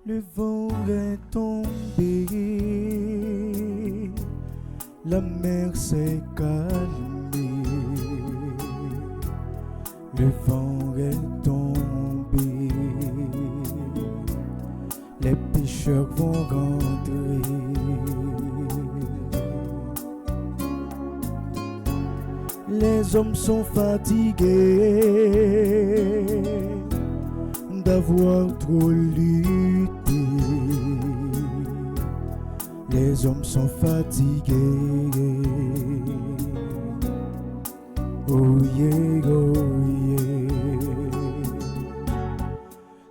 Le vent est tombé, la mer s'est calmée. Le vent est tombé, les pêcheurs vont rentrer. Les hommes sont fatigués d'avoir trop lutté. Les hommes sont fatigués. Oh yeah, oh yeah.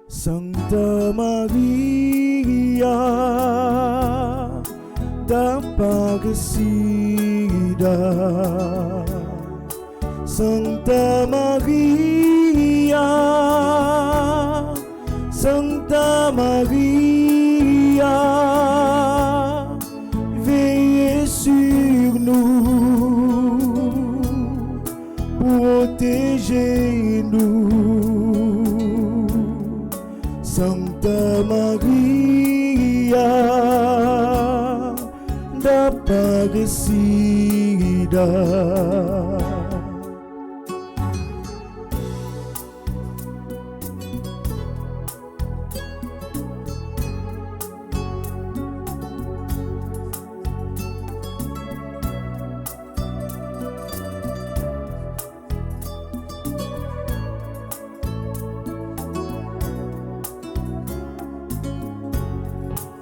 Santa Maria d'Aparecida, Santa Maria, Santa Maria, veillez sur nous, protégez-nous. Santa Maria d'Aparecida.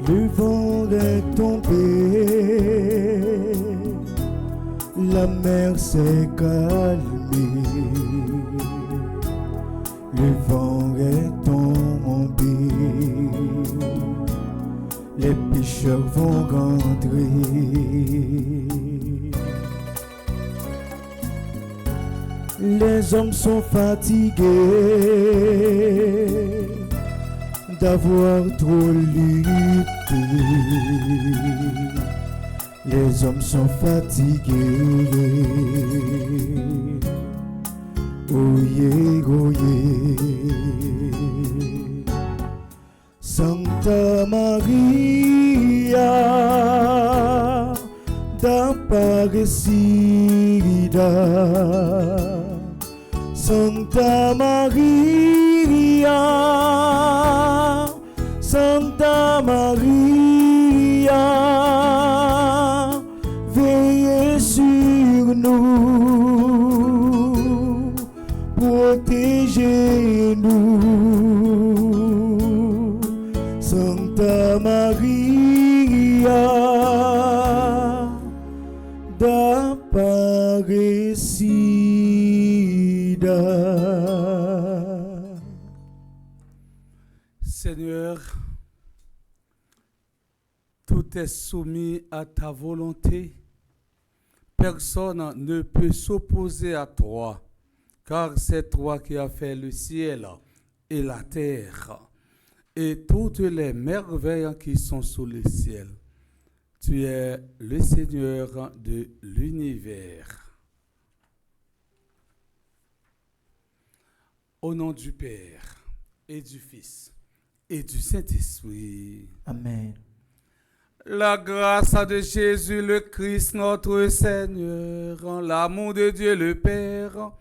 Le vent est tombé, la mer s'est calmée. Le vent est tombé, les pêcheurs vont rentrer. Les hommes sont fatigués d'avoir trop lutté. Les hommes sont fatigués. Oye, oye. Santa Maria d'Aparecida. Santa Maria, Santa Maria, veillez sur nous, protégez-nous. Santa Maria d'Aparecida. Seigneur, tout est soumis à ta volonté. Personne ne peut s'opposer à toi, car c'est toi qui as fait le ciel et la terre et toutes les merveilles qui sont sous le ciel. Tu es le Seigneur de l'univers. Au nom du Père et du Fils et du Saint-Esprit. Amen. La grâce de Jésus le Christ notre Seigneur, l'amour de Dieu le Père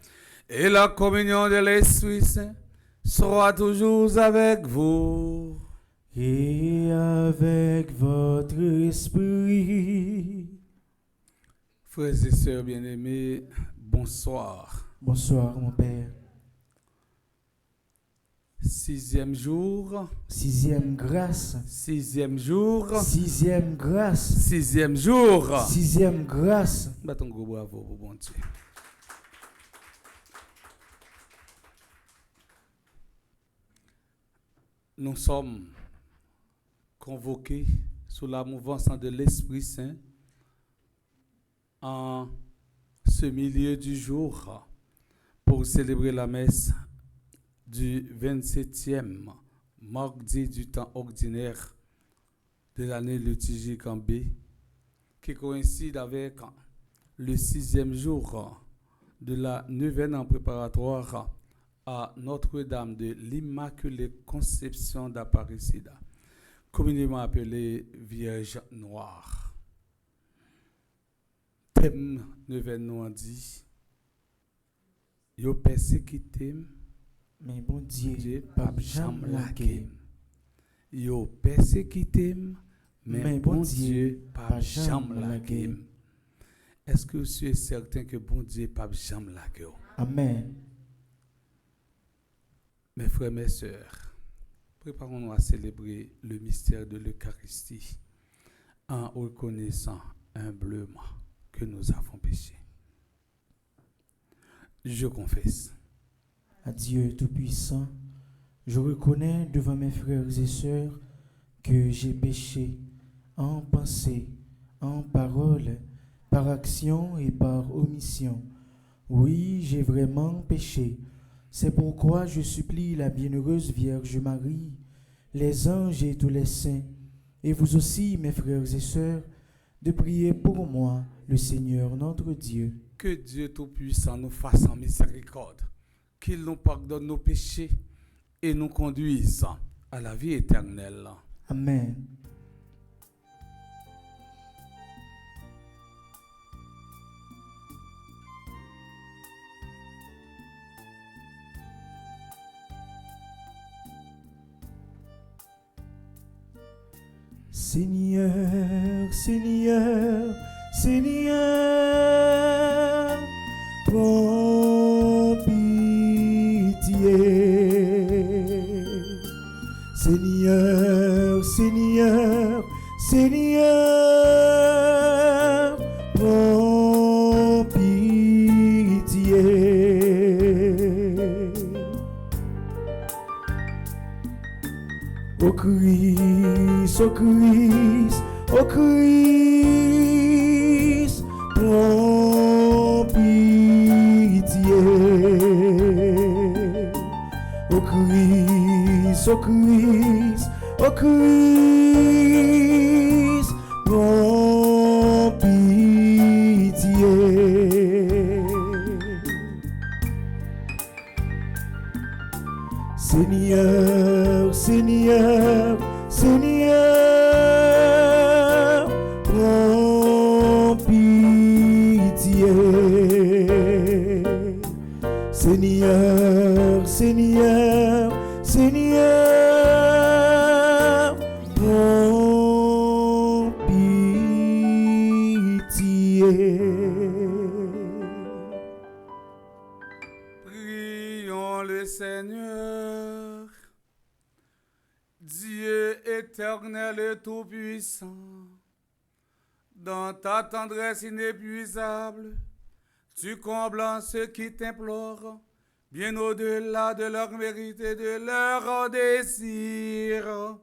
et la communion de l'Esprit Saint soit toujours avec vous. Et avec votre esprit. Frères et sœurs bien-aimés, bonsoir. Bonsoir mon Père. 6e jour. 6e grâce. 6e jour. 6e grâce. 6e jour. 6e grâce. Battons gros bravo pour bon Dieu. Nous sommes convoqués sous la mouvance de l'Esprit Saint en ce milieu du jour pour célébrer la messe du 27e mardi du temps ordinaire de l'année liturgique en B, qui coïncide avec le 6e jour de la neuvaine en préparatoire à Notre-Dame de l'Immaculée Conception d'Aparecida, communément appelée Vierge Noire. Thème neuvaine nous en dit, yo persécuté, mais bon Dieu, pas jamais laqué. Yo persécuté, mais bon Dieu, pas jamais laqué. Est-ce que vous êtes certain que bon Dieu pas jamais laqué? Amen. Mes frères, mes sœurs, préparons-nous à célébrer le mystère de l'Eucharistie en reconnaissant humblement que nous avons péché. Je confesse. À Dieu Tout-Puissant, je reconnais devant mes frères et sœurs que j'ai péché en pensée, en parole, par action et par omission. Oui, j'ai vraiment péché. C'est pourquoi je supplie la bienheureuse Vierge Marie, les anges et tous les saints, et vous aussi, mes frères et sœurs, de prier pour moi, le Seigneur notre Dieu. Que Dieu Tout-Puissant nous fasse en miséricorde, qu'il nous pardonne nos péchés et nous conduise à la vie éternelle. Amen. Seigneur, Seigneur, Seigneur, prends pitié. Seigneur, Seigneur, Seigneur, prends pitié. Ô Christ, ô Christ, ô Christ, prends pitié. Ô Christ, ô Christ, ô Christ, prends Éternel et tout-puissant, dans ta tendresse inépuisable, tu combles ceux qui t'implorent, bien au-delà de leur mérite et de leur désir.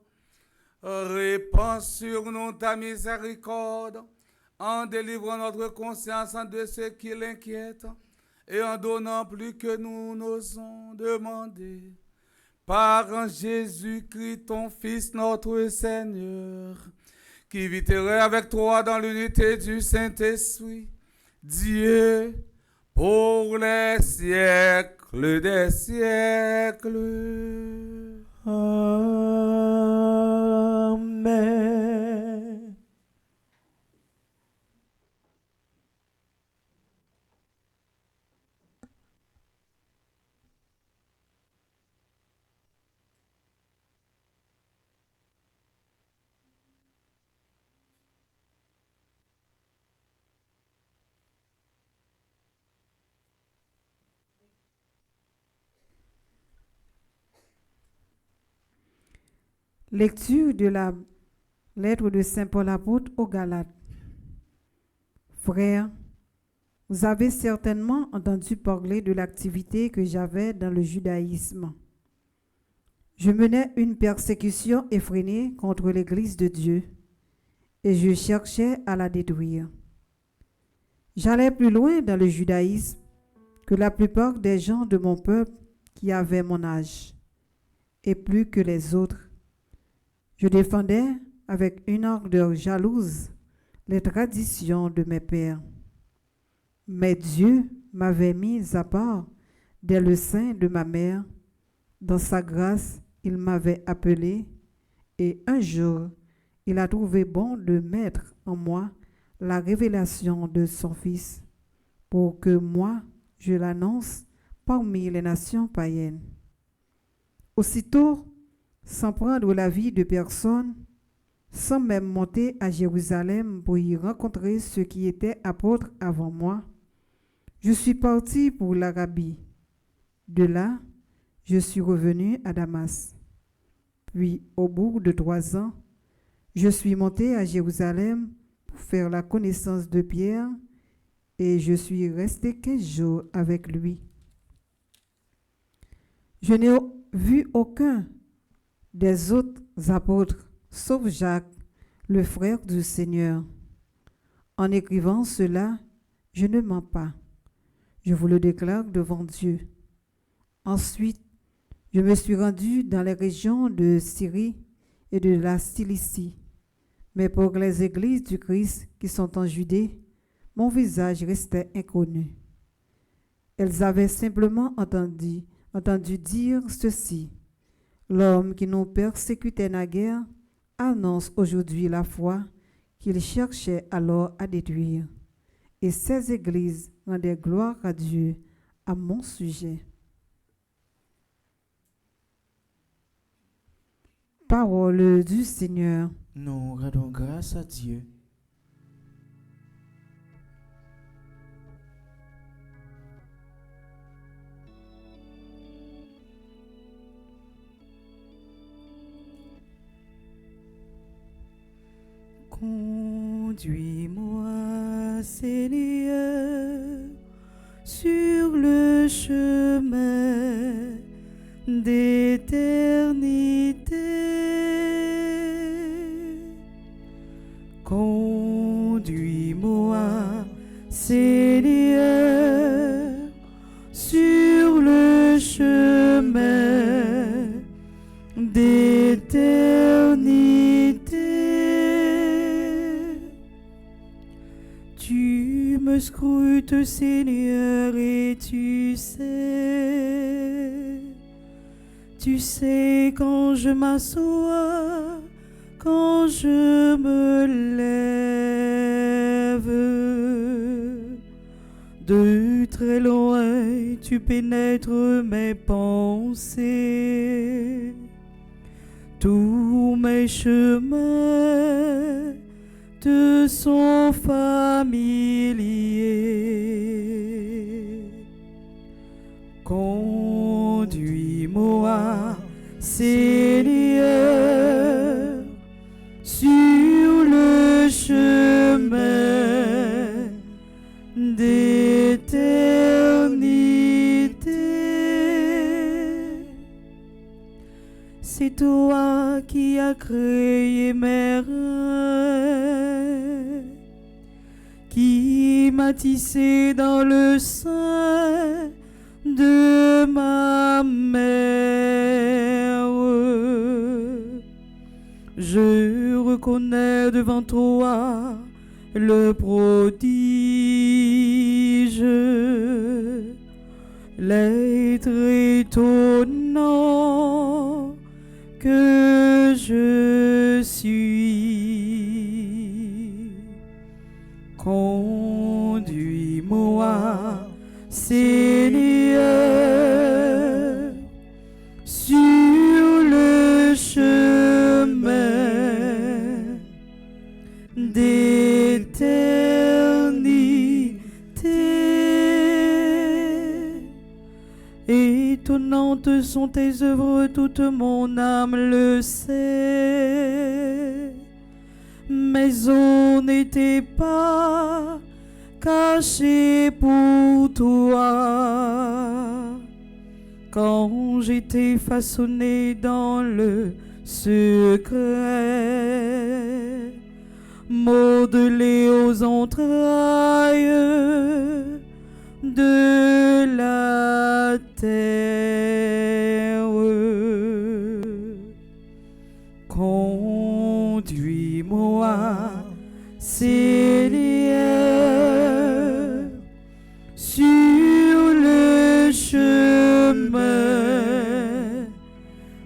Répands sur nous ta miséricorde, en délivrant notre conscience de ce qui l'inquiète, et en donnant plus que nous n'osons demander. Par Jésus-Christ, ton Fils, notre Seigneur, qui vit et règne avec toi dans l'unité du Saint-Esprit, Dieu, pour les siècles des siècles. Amen. Lecture de la lettre de Saint Paul apôtre aux Galates. Frères, vous avez certainement entendu parler de l'activité que j'avais dans le judaïsme. Je menais une persécution effrénée contre l'Église de Dieu et je cherchais à la détruire. J'allais plus loin dans le judaïsme que la plupart des gens de mon peuple qui avaient mon âge, et plus que les autres. Je défendais avec une ardeur jalouse les traditions de mes pères. Mais Dieu m'avait mis à part dès le sein de ma mère. Dans sa grâce, il m'avait appelé et un jour, il a trouvé bon de mettre en moi la révélation de son Fils pour que moi, je l'annonce parmi les nations païennes. Aussitôt, sans prendre l'avis de personne, sans même monter à Jérusalem pour y rencontrer ceux qui étaient apôtres avant moi, je suis parti pour l'Arabie. De là, je suis revenu à Damas. Puis, au bout de 3 ans, je suis monté à Jérusalem pour faire la connaissance de Pierre et je suis resté 15 jours avec lui. Je n'ai vu aucun des autres apôtres, sauf Jacques, le frère du Seigneur. En écrivant cela, je ne mens pas. Je vous le déclare devant Dieu. Ensuite, je me suis rendu dans les régions de Syrie et de la Cilicie. Mais pour les églises du Christ qui sont en Judée, mon visage restait inconnu. Elles avaient simplement entendu dire ceci. L'homme qui nous persécutait naguère annonce aujourd'hui la foi qu'il cherchait alors à détruire. Et ces églises rendaient gloire à Dieu à mon sujet. Parole du Seigneur. Nous rendons grâce à Dieu. Conduis-moi, Seigneur, sur le chemin d'éternité. Conduis-moi, Seigneur, sur le chemin d'éternité. Tu me scrutes, Seigneur, et tu sais quand je m'assois, quand je me lève. De très loin, tu pénètres mes pensées. Tous mes chemins te sont familiers. Conduis-moi, Seigneur, m'as tissé dans le sein de ma mère. Je reconnais devant toi le prodige, l'être étonnant que je suis. Conduis-moi, Seigneur, sur le chemin d'éternité. Étonnantes sont tes œuvres, toute mon âme le sait. Mais on n'était pas caché pour toi quand j'étais façonné dans le secret, modelé aux entrailles de la terre. Conduis-moi, Seigneur, sur le chemin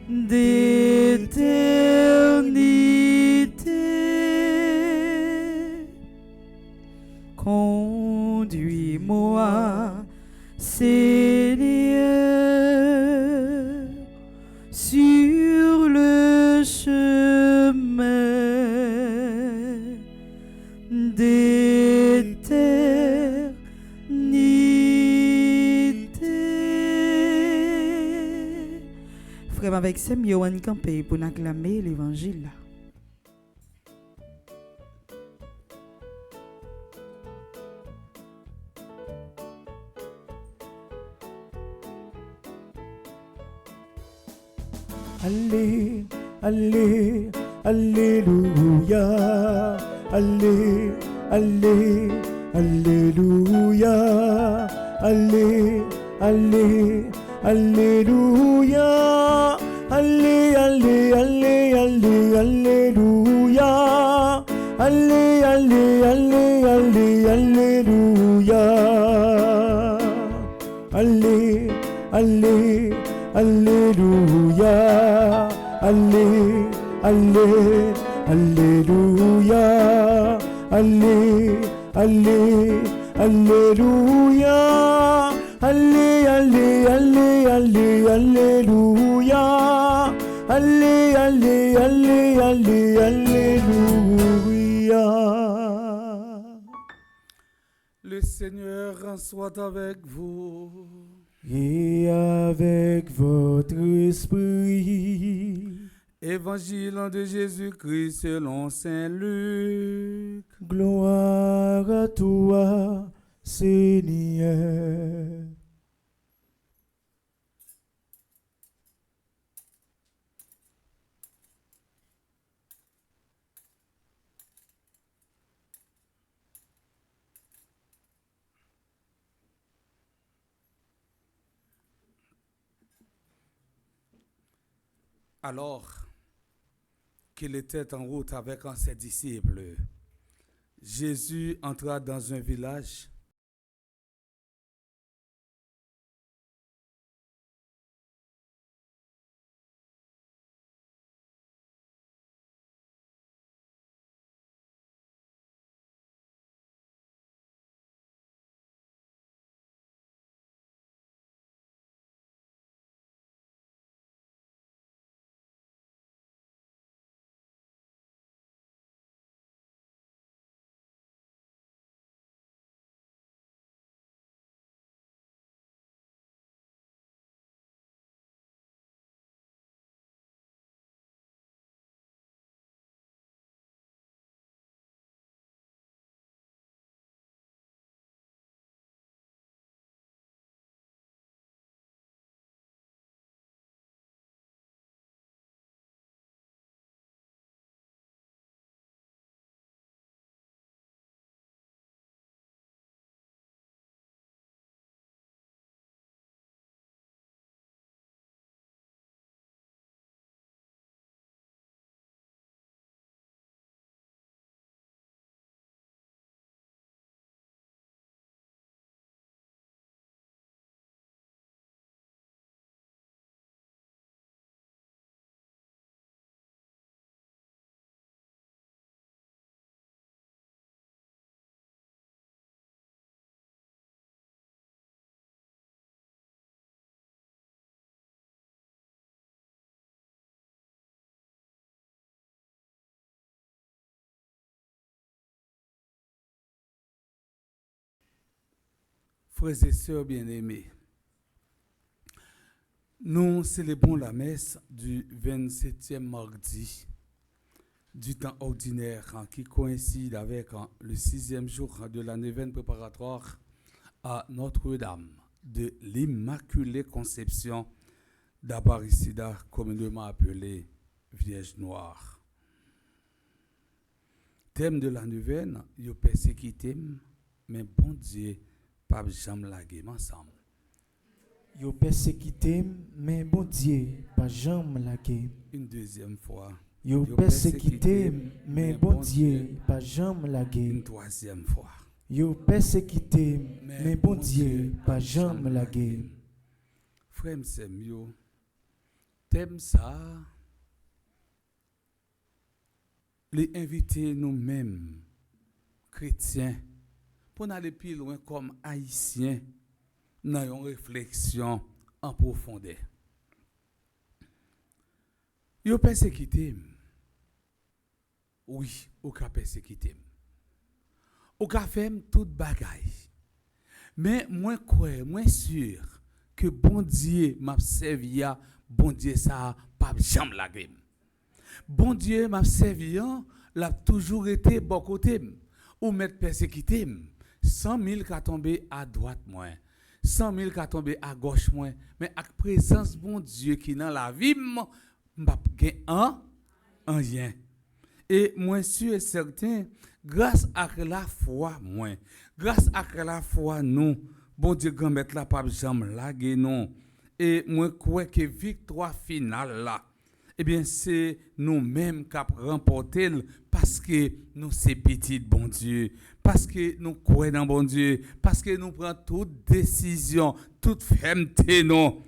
d'éternité. Conduis-moi, Seigneur, sur le chemin d'éternité. Frère, avec Sem Yohan Campé pour acclamer l'évangile. Allez, allez, alléluia. Allez, allez, alléluia. Allez, allez, alléluia. Allez, allez, allez, allez, alléluia. Allez, allez, allez, allez, alléluia. Allez, allez, alléluia. Allez, allez, alléluia. Allez, allez, alléluia. Allez, allez, allez, allez, alléluia. Allez, allez, allez, allez, alléluia. Le Seigneur soit avec vous. Et avec votre esprit. Évangile de Jésus-Christ selon Saint Luc. Gloire à toi, Seigneur. Alors qu'il était en route avec ses disciples, Jésus entra dans un village Frères et sœurs bien-aimés, nous célébrons la messe du 27e mardi du temps ordinaire qui coïncide avec le 6e jour de la neuvaine préparatoire à Notre-Dame de l'Immaculée Conception d'Aparicida, communément appelée Vierge Noire. Thème de la neuvaine, yo persécuté, mais bon Dieu, pas jamais lagué ensemble. Yo persécuté, mais bon Dieu, pas jamais lagué. Une deuxième fois. Yo persécuté, mais bon Dieu, pas jamais lagué. Une troisième fois. Yo persécuté, mais bon Dieu, pas jamais lagué. Frère Semio, thème ça, les inviter nous-mêmes, chrétiens, pour aller plus loin comme haïtiens, dans une réflexion en profondeur. Yo persécuté. Oui, ou ka persécuté. Ou ka fait toute bagaille. Mais moi crois, moi sûr que bon Dieu m'a servi, bon Dieu ça pas jamais la game. Bon Dieu m'a servi, l'a toujours été bon côté ou mettre persécuté. 100 000 qui tombé à droite moi. 100 000 qui tombé à gauche moi. Mais avec présence bon Dieu qui dans la vie m'a un rien. Et moi sûr et certain, grâce à la foi moi, grâce à la foi nous, bon Dieu grand mettre la pas jamais laguer non. Et moi crois que victoire finale là, eh bien c'est nous-mêmes qui remporter parce que nous c'est petit bon Dieu, parce que nous croyons dans bon Dieu, parce que nous prenons toute décision, toute fermeté non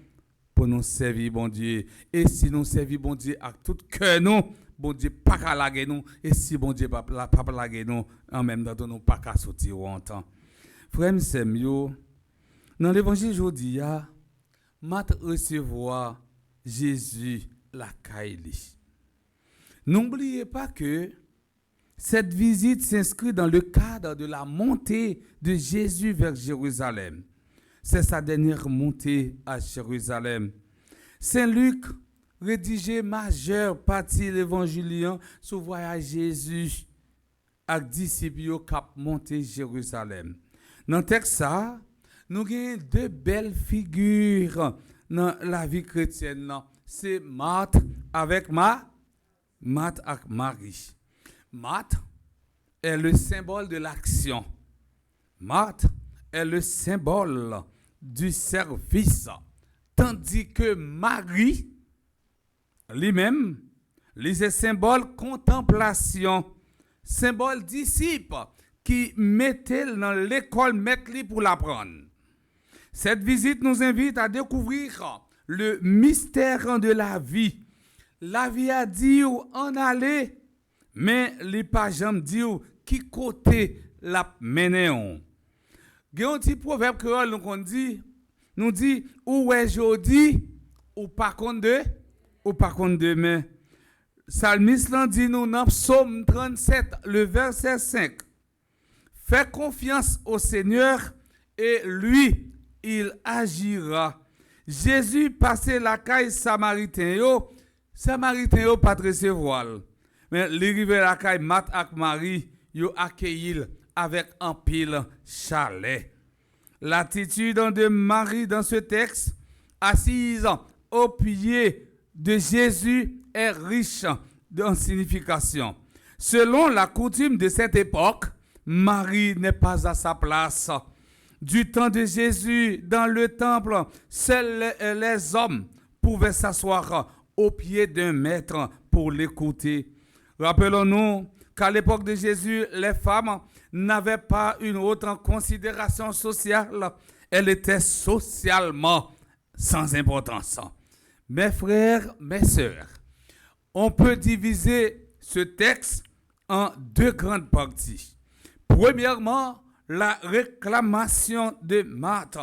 pour nous servir bon Dieu. Et si nous servir bon Dieu avec tout cœur nous, bon Dieu pas qu'à laguer nous, et si bon Dieu pas laguer nous, en même temps nous pas qu'à sortir en temps. Frère Semio, dans l'évangile aujourd'hui, mat recevoir Jésus la Kaili. N'oubliez pas que cette visite s'inscrit dans le cadre de la montée de Jésus vers Jérusalem. C'est sa dernière montée à Jérusalem. Saint Luc rédigé majeure partie de l'évangile sur voyage Jésus avec disciples qui monté Jérusalem. Dans le texte ça, nous avons deux belles figures dans la vie chrétienne. C'est Marthe avec Marie. Marthe est le symbole de l'action. Marthe est le symbole du service. Tandis que Marie, lui-même, est symbole contemplation, symbole disciple qui mettait dans l'école, mettre pour l'apprendre. Cette visite nous invite à découvrir le mystère de la vie. La vie a dit où en aller, mais les pas jamais dit où qui côté la mener on. Il y a un petit proverbe créole nous dit où est aujourd'hui ou pas contre demain. Psalmiste dit nous dans Psaume 37 le verset 5. Fais confiance au Seigneur et lui il agira. Jésus passait la caille samaritain pas recevoir. Mais l'arrivée la caille Marthe et Marie, yo accueilli avec un pile chalet. L'attitude de Marie dans ce texte, assise au pied de Jésus, est riche en signification. Selon la coutume de cette époque, Marie n'est pas à sa place. Du temps de Jésus, dans le temple, seuls les hommes pouvaient s'asseoir au pied d'un maître pour l'écouter. Rappelons-nous qu'à l'époque de Jésus, les femmes n'avaient pas une autre considération sociale. Elles étaient socialement sans importance. Mes frères, mes sœurs, on peut diviser ce texte en deux grandes parties. Premièrement, la réclamation de Marthe.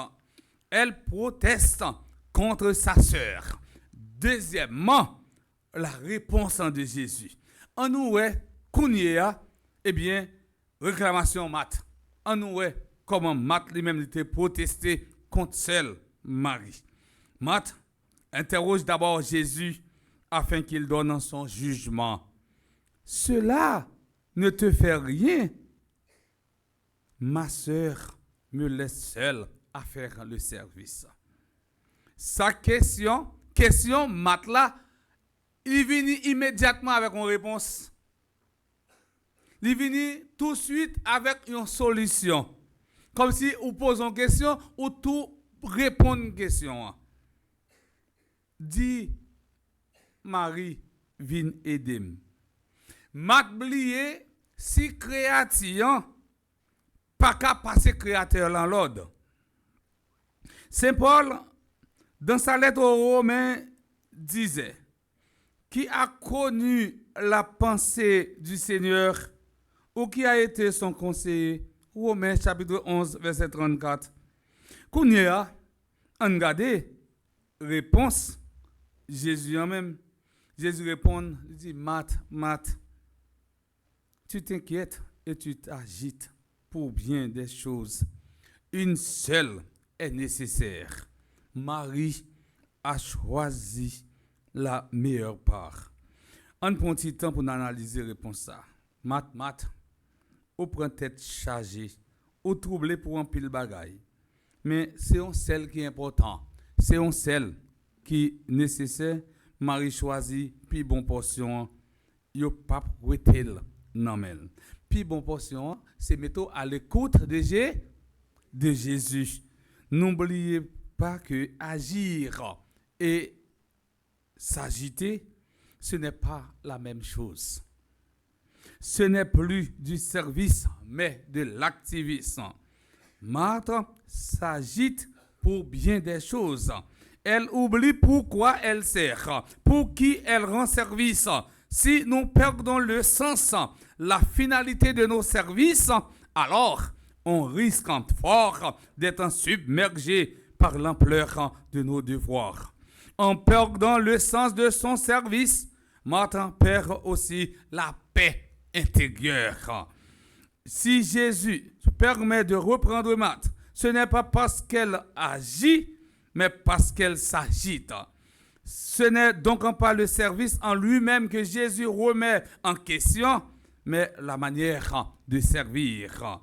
Elle proteste contre sa sœur. Deuxièmement, la réponse de Jésus. En nous, Kounia, eh bien, réclamation Marthe. En nous, comment Marthe lui-même était protesté contre celle Marie. Marthe interroge d'abord Jésus afin qu'il donne son jugement. Cela ne te fait rien. Ma sœur me laisse seule à faire le service. Sa question, Marthe là, il vient immédiatement avec une réponse. Il vient tout de suite avec une solution. Comme si on pose une question ou tout répond à une question. Dit Marie, viens aider. M'oublier si créateur pas qu'à passer créateur dans l'ordre. Saint Paul, dans sa lettre aux Romains, disait: qui a connu la pensée du Seigneur ou qui a été son conseiller? Romains chapitre 11, verset 34. Kounia, on regarde, réponse, Jésus en même. Jésus répond, il dit, Marthe, tu t'inquiètes et tu t'agites pour bien des choses. Une seule est nécessaire. Marie a choisi la meilleure part. On prend un petit temps pour analyser la réponse. Marthe, ou prend tête chargée, ou troublé pour un pile bagaille. Mais c'est un seul qui est important. C'est un seul qui est nécessaire. Marie choisit, puis bon portion, yo pas retel non men. Puis bon portion, c'est mettre à l'écoute de Jésus. N'oubliez pas que agir et s'agiter, ce n'est pas la même chose. Ce n'est plus du service, mais de l'activisme. Marthe s'agite pour bien des choses. Elle oublie pourquoi elle sert, pour qui elle rend service. Si nous perdons le sens, la finalité de nos services, alors on risque fort d'être submergé par l'ampleur de nos devoirs. En perdant le sens de son service, Marthe perd aussi la paix intérieure. Si Jésus permet de reprendre Marthe, ce n'est pas parce qu'elle agit, mais parce qu'elle s'agite. Ce n'est donc pas le service en lui-même que Jésus remet en question, mais la manière de servir.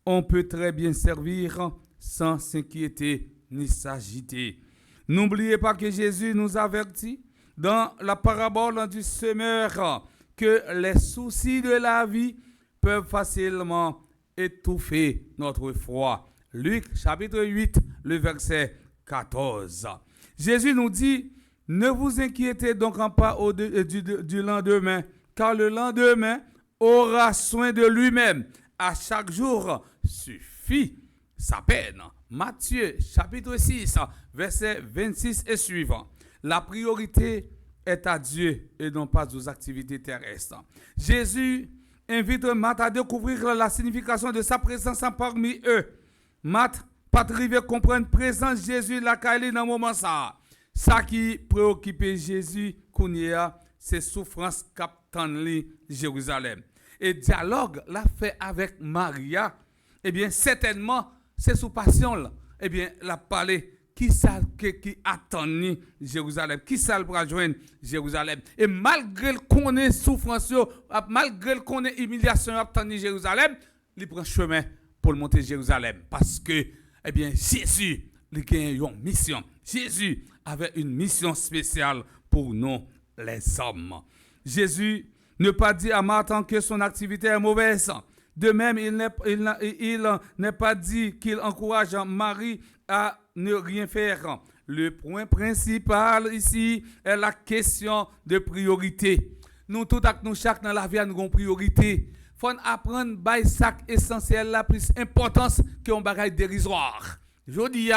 On peut très bien servir sans s'inquiéter ni s'agiter. N'oubliez pas que Jésus nous avertit dans la parabole du semeur que les soucis de la vie peuvent facilement étouffer notre foi. Luc chapitre 8, le verset 14. Jésus nous dit, ne vous inquiétez donc pas du lendemain, car le lendemain aura soin de lui-même. À chaque jour suffit sa peine. Matthieu chapitre 6, verset 26 et suivant. La priorité est à Dieu et non pas aux activités terrestres. Jésus invite Marthe à découvrir la signification de sa présence parmi eux. Marthe pas arrivé comprendre présence Jésus la Kali dans moment ça. Ça qui préoccupait Jésus kounia, c'est souffrance qu'attendait Jérusalem. Et dialogue l'a fait avec Maria, eh bien certainement c'est sous passion là. Eh bien la parlé qui attendait Jérusalem, qui ça pour joindre Jérusalem. Et malgré qu'on ait souffrance, malgré qu'on ait humiliation attendait Jérusalem, il prend chemin pour monter Jérusalem parce que eh bien, Jésus, il a une mission. Jésus avait une mission spéciale pour nous, les hommes. Jésus ne pas dit à Marthe que son activité est mauvaise. De même, il n'est pas dit qu'il encourage Marie à ne rien faire. Le point principal ici est la question de priorité. Nous, tout à nous, chaque dans la vie, nous avons une priorité. Il faut apprendre à sac essentiel la plus importance que un bagage dérisoire. Je dis,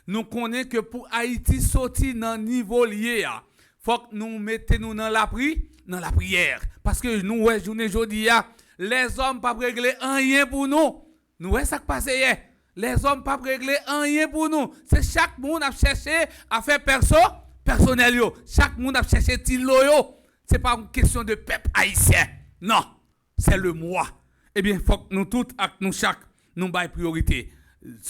nous connaissons que pour Haïti sortir dans le niveau lié, il faut que nous mettons dans la prière. Parce que nous, journée aujourd'hui, les hommes ne peuvent pas régler rien pour nous. Nous voyons ça qui passe hier. Les hommes ne peuvent pas régler rien pour nous. C'est chaque monde a cherché à faire personnel. Chaque monde a cherché tilo. Ce n'est pas une question de peuple haïtien. Non. C'est le moi. Eh bien, il faut que nous tous, nous chaque, nous avons priorité.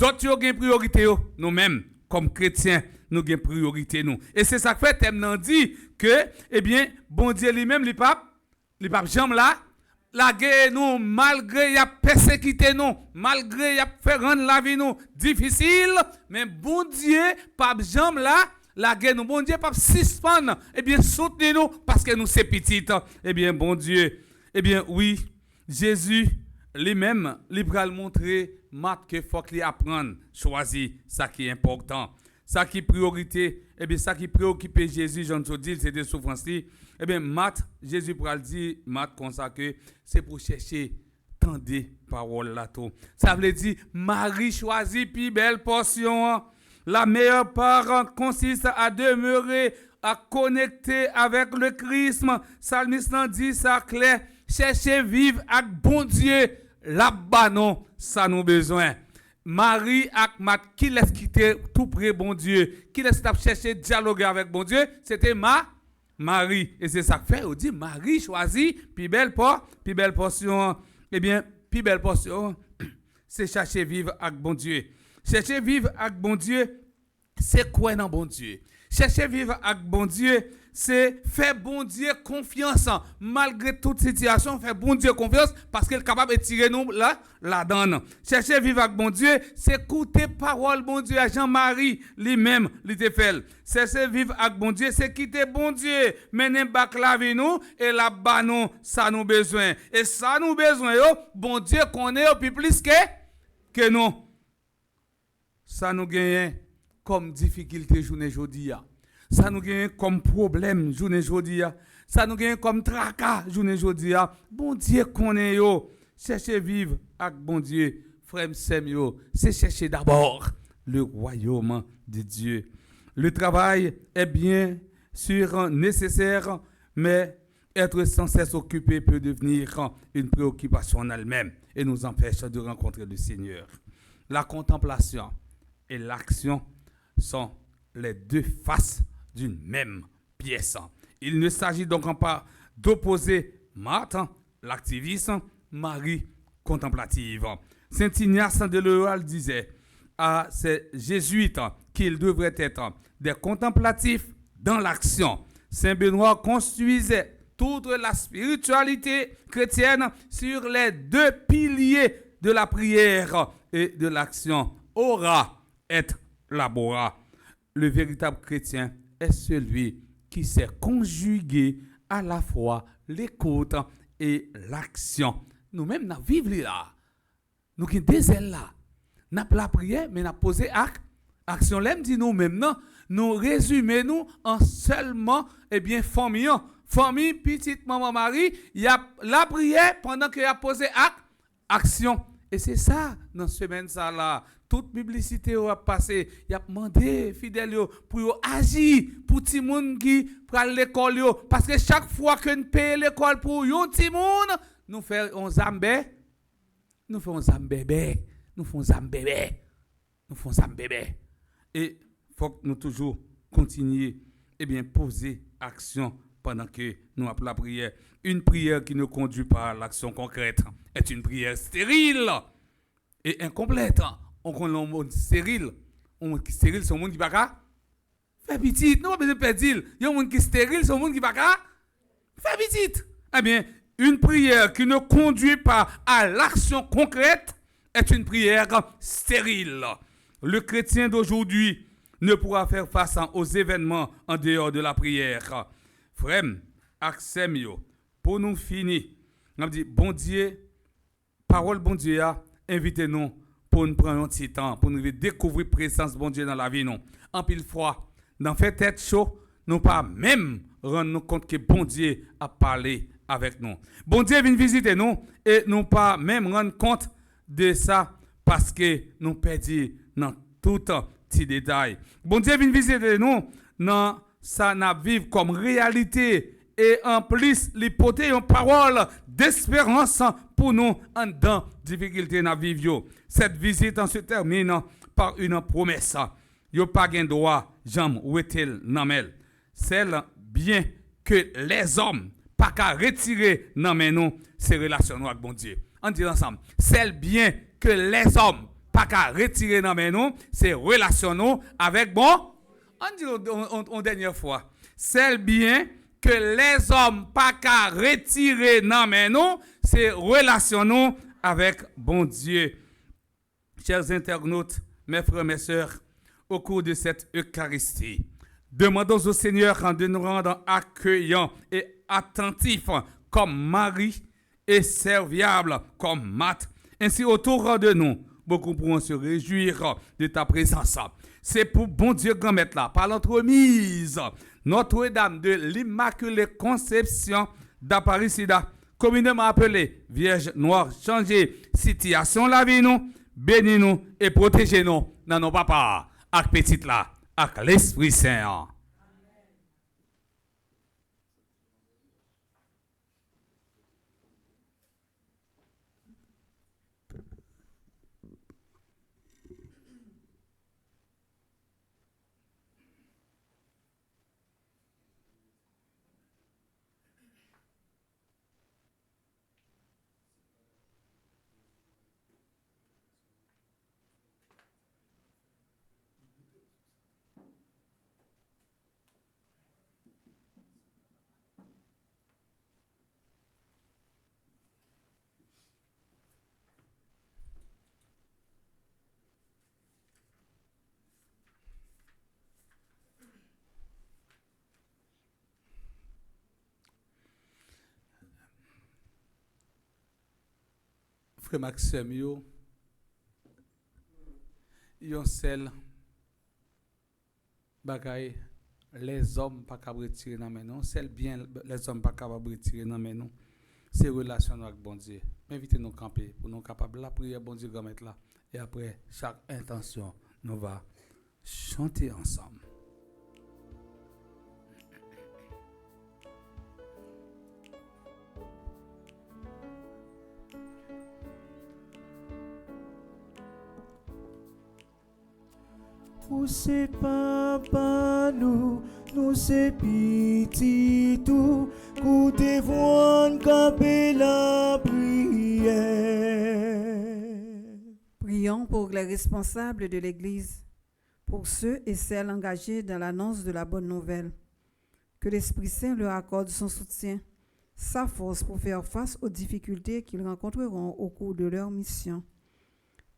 Autres ont une priorité, nous-mêmes, comme chrétiens, nous avons une priorité. Nous. Et c'est ça que fait, thème nous dit que, eh bien, bon Dieu lui-même, les papes jamais là, la guerre nous, malgré y a persécuté nous, malgré y a fait rendre la vie nous difficile, mais bon Dieu, pas jamais là, la guerre nous, bon Dieu, pas suspendre, eh bien, soutenez nous, parce que nous c'est petit, eh bien, bon Dieu, eh bien, oui, Jésus, lui-même, il va le montrer, Marc, qu'il faut qu'il apprenne, choisir, ça qui est important. Ça qui est priorité, eh bien, ça qui préoccupe Jésus, Jean dit, c'est des souffrances. Eh bien, Jésus pourra le dire, comme ça que c'est pour chercher tant de paroles là tout. Ça veut dire, Marie choisit plus belle portion. La meilleure part consiste à demeurer, à connecter avec le Christ. Psalmiste dit ça clair, chercher vivre avec bon Dieu, là-bas non, ça nous besoin. Marie ak Mat, qui laisse quitter tout près bon Dieu, qui laisse chercher dialoguer avec bon Dieu, c'était Marie. Et c'est ça que fait, on dit Marie choisit, puis belle portion. Eh bien, puis belle portion, c'est chercher vivre avec bon Dieu. Chercher vivre avec bon Dieu, c'est quoi dans bon Dieu? Chercher vivre avec bon Dieu, c'est faire bon Dieu confiance. Malgré toute situation, faire bon Dieu confiance parce qu'il est capable de tirer nous la donne. Chercher vivre avec bon Dieu, c'est écouter parole bon Dieu à Jean-Marie lui-même, lui te fait. Chercher vivre avec bon Dieu, c'est quitter bon Dieu, mener back la vie nous et là-bas nous, ça nous besoin. Et ça nous besoin, bon Dieu connaît puis plus que nous. Ça nous gagne comme difficulté journée aujourd'hui. Ça nous gagne comme problème journée aujourd'hui. Ça nous gagne comme tracas journée aujourd'hui. Bon Dieu connaît yo. Chercher vivre avec bon Dieu. Frère Semio, c'est chercher d'abord le royaume de Dieu. Le travail est bien sûr nécessaire, mais être sans cesse occupé peut devenir une préoccupation en elle-même et nous empêche de rencontrer le Seigneur. La contemplation et l'action sont les deux faces d'une même pièce. Il ne s'agit donc pas d'opposer Marthe, l'activiste, Marie, contemplative. Saint Ignace de Loyola disait à ces jésuites qu'ils devraient être des contemplatifs dans l'action. Saint Benoît construisait toute la spiritualité chrétienne sur les deux piliers de la prière et de l'action. Ora et labora. Le véritable chrétien est celui qui sait conjuguer à la fois l'écoute et l'action. Nous-mêmes, nous vivons là. Nous avons des ailes là. Nous avons la prière, mais nous avons posé action. L'aime dit nous-mêmes, non? Nous résumons nous en seulement, famille. Famille, petite maman Marie, il y a la prière pendant qu'il a posé action. Et c'est ça, dans cette semaine, ça là. Toute publicité a passé, il a demandé fidèles pour agir pour les gens qui prennent l'école. Parce que chaque fois que nous payons l'école pour les gens, nous faisons un zambé. Nous faisons un zambébé. Nous faisons un bébé. Nous faisons un bébé. Et il faut que nous toujours continuer poser action pendant que nous appelons la prière. Une prière qui ne conduit pas à l'action concrète est une prière stérile et incomplète. On connaît un monde stérile. Un monde qui est stérile, c'est un monde qui ne peut pas faire petit. Nous n'avons pas besoin de faire dire. Il y a un monde qui est stérile, c'est un monde qui ne peut pas faire petit. Eh bien, une prière qui ne conduit pas à l'action concrète est une prière stérile. Le chrétien d'aujourd'hui ne pourra faire face aux événements en dehors de la prière. Frère, Axemio, pour nous finir, on dit, bon Dieu, parole bon Dieu, invitez-nous pour nous prendre un petit temps, pour nous découvrir la présence de bon Dieu dans la vie. En pile fois, dans fait tête chaud, nous pas même rendre compte que bon Dieu a parlé avec nous. Bon Dieu vient visiter nous et nous pas même rendre compte de ça parce que nous perdons dans tout petit détail. Bon Dieu vient visiter nous dans ça n'a vivre comme réalité et en plus l'hypothèse une parole d'espérance pour nous en dans difficulté dans vivre. Cette visite se termine par une promesse. Yo pas gen droit jam wetel namel. Celle bien que les hommes pas qu'à retirer nan men nous ces relations avec bon Dieu. On dit ensemble, celle bien que les hommes pas qu'à retirer dans main nous, c'est relation nous avec bon. On dit en dernière fois, c'est bien que les hommes pas qu'à retirer dans main nous, c'est relation nous avec bon Dieu. Chers internautes, mes frères, mes sœurs, au cours de cette Eucharistie, demandons au Seigneur de nous rendre accueillants et attentifs comme Marie et serviables comme Marthe. Ainsi, autour de nous, beaucoup pourront se réjouir de ta présence. C'est pour bon Dieu grand-mère là, par l'entremise Notre-Dame de l'Immaculée Conception d'Aparicida, communément appelée Vierge Noire, changer situation la vie nous, bénis nous et protégez nous dans nos papas, avec petite là, avec l'Esprit Saint. Frère Maxime, yon sel bagay les hommes pas capable retirer dans main non, c'est bien les hommes pas capable retirer dans main non. C'est relation avec bon Dieu. Invitez nous camper pour nous capable la prière bon Dieu grand mettre là et après chaque intention nous va chanter ensemble. Ou c'est papa nous c'est petit tout, côté voine capé la prière. Prions pour les responsables de l'Église, pour ceux et celles engagés dans l'annonce de la bonne nouvelle. Que l'Esprit Saint leur accorde son soutien, sa force pour faire face aux difficultés qu'ils rencontreront au cours de leur mission.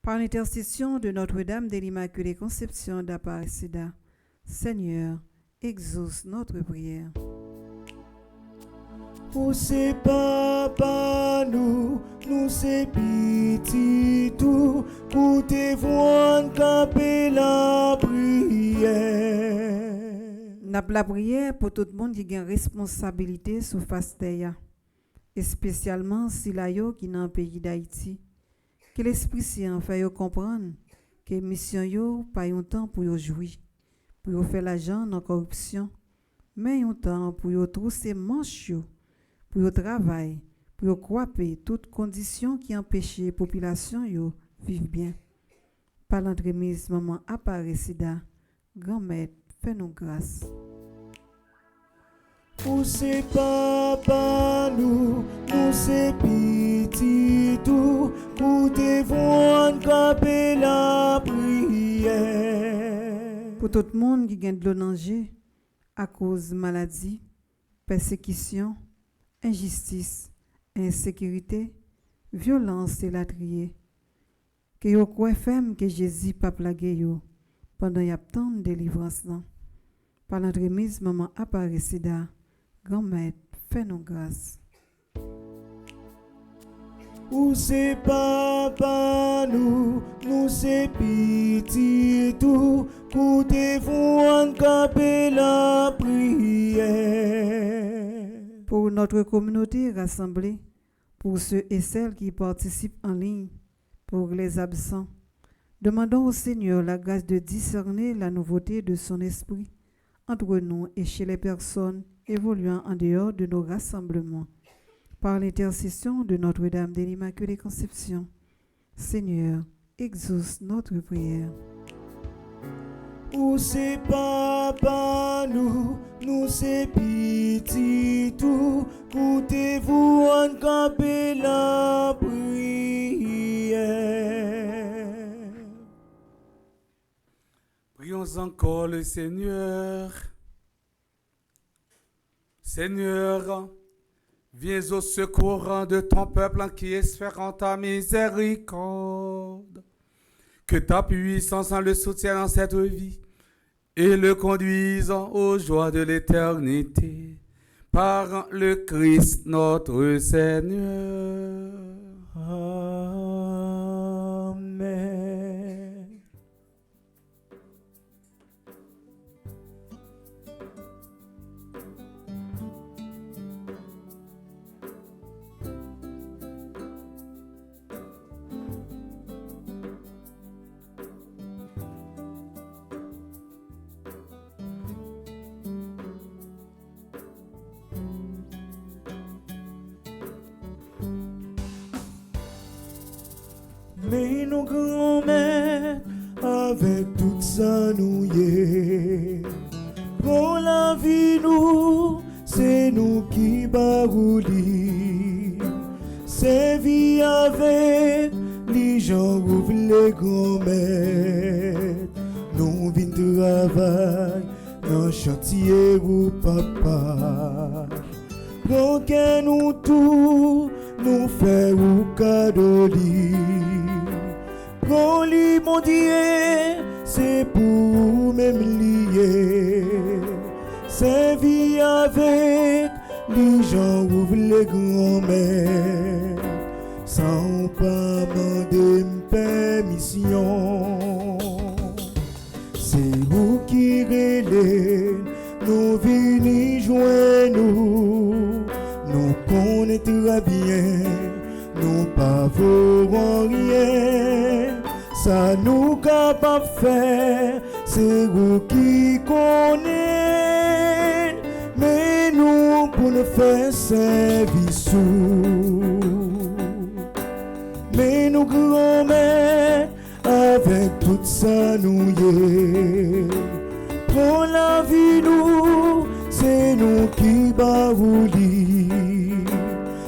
Par l'intercession de Notre-Dame de l'Immaculée Conception d'Aparicida, Seigneur, exauce notre prière. Ou c'est papa nous c'est petit tout, côté voine capé la prière. N'a la prière pour tout le monde qui a une responsabilité sur face terre, et spécialement si la yo qui dans le pays d'Haïti. Que l'Esprit Saint fait yo comprendre que mission yo pas un temps pour yo jouir, pour yo faire l'argent dans corruption, mais un temps pour yo trousser manche yo, pour yo travail, pour yo croiser toutes conditions qui empêchent la population yo vivre bien. Par l'entremise maman Aparicida, grand-mère, fais-nous grâce. Ou c'est papa nous c'est petit tout, côté voine capé la prière. Pour tout le monde qui gagne de danger à cause de maladie, persécution, injustice, insécurité, violence et latrier. Que yo croit ferme que Jésus pas plagué yo pendant y a tant de délivrance là. Par l'entremise maman Aparicida, grand-mère, fais-nous grâce. Ou c'est papa nous c'est petit tout, côté voine capé la prière. Pour notre communauté rassemblée, pour ceux et celles qui participent en ligne, pour les absents, demandons au Seigneur la grâce de discerner la nouveauté de son esprit entre nous et chez les personnes évoluant en dehors de nos rassemblements. Par l'intercession de Notre-Dame de l'Immaculée Conception, Seigneur, exauce notre prière. Ou c'est papa nous c'est petit tout, côté voine capé la prière. Prions encore le Seigneur. Seigneur, viens au secours de ton peuple qui espère en ta miséricorde. Que ta puissance le soutienne dans cette vie et le conduise aux joies de l'éternité. Par le Christ notre Seigneur. Amen. Mais nos grands-mères, avec tout ça nous y est. Pour la vie nous, c'est nous qui baroulis. C'est vie avec les gens ouvrent les grands-mères. Nous vînes travail dans chantier ou papa. Pour que nous tout nous fait ou cadeau li. Quand li mon Dieu, c'est pour même lier. C'est vie avec les gens ouvrent les grands-mères. Sans pas demander permission. C'est vous qui relèvez, nous venez joindre nous. Nous connaîtrons bien, nous pas voulons rien. Ça nous capable faire, c'est vous qui connaissez. Mais nous pour nous faire service. Mais nous grand-mères, avec tout ça nous y est. Pour la vie nous, c'est nous qui baroulis.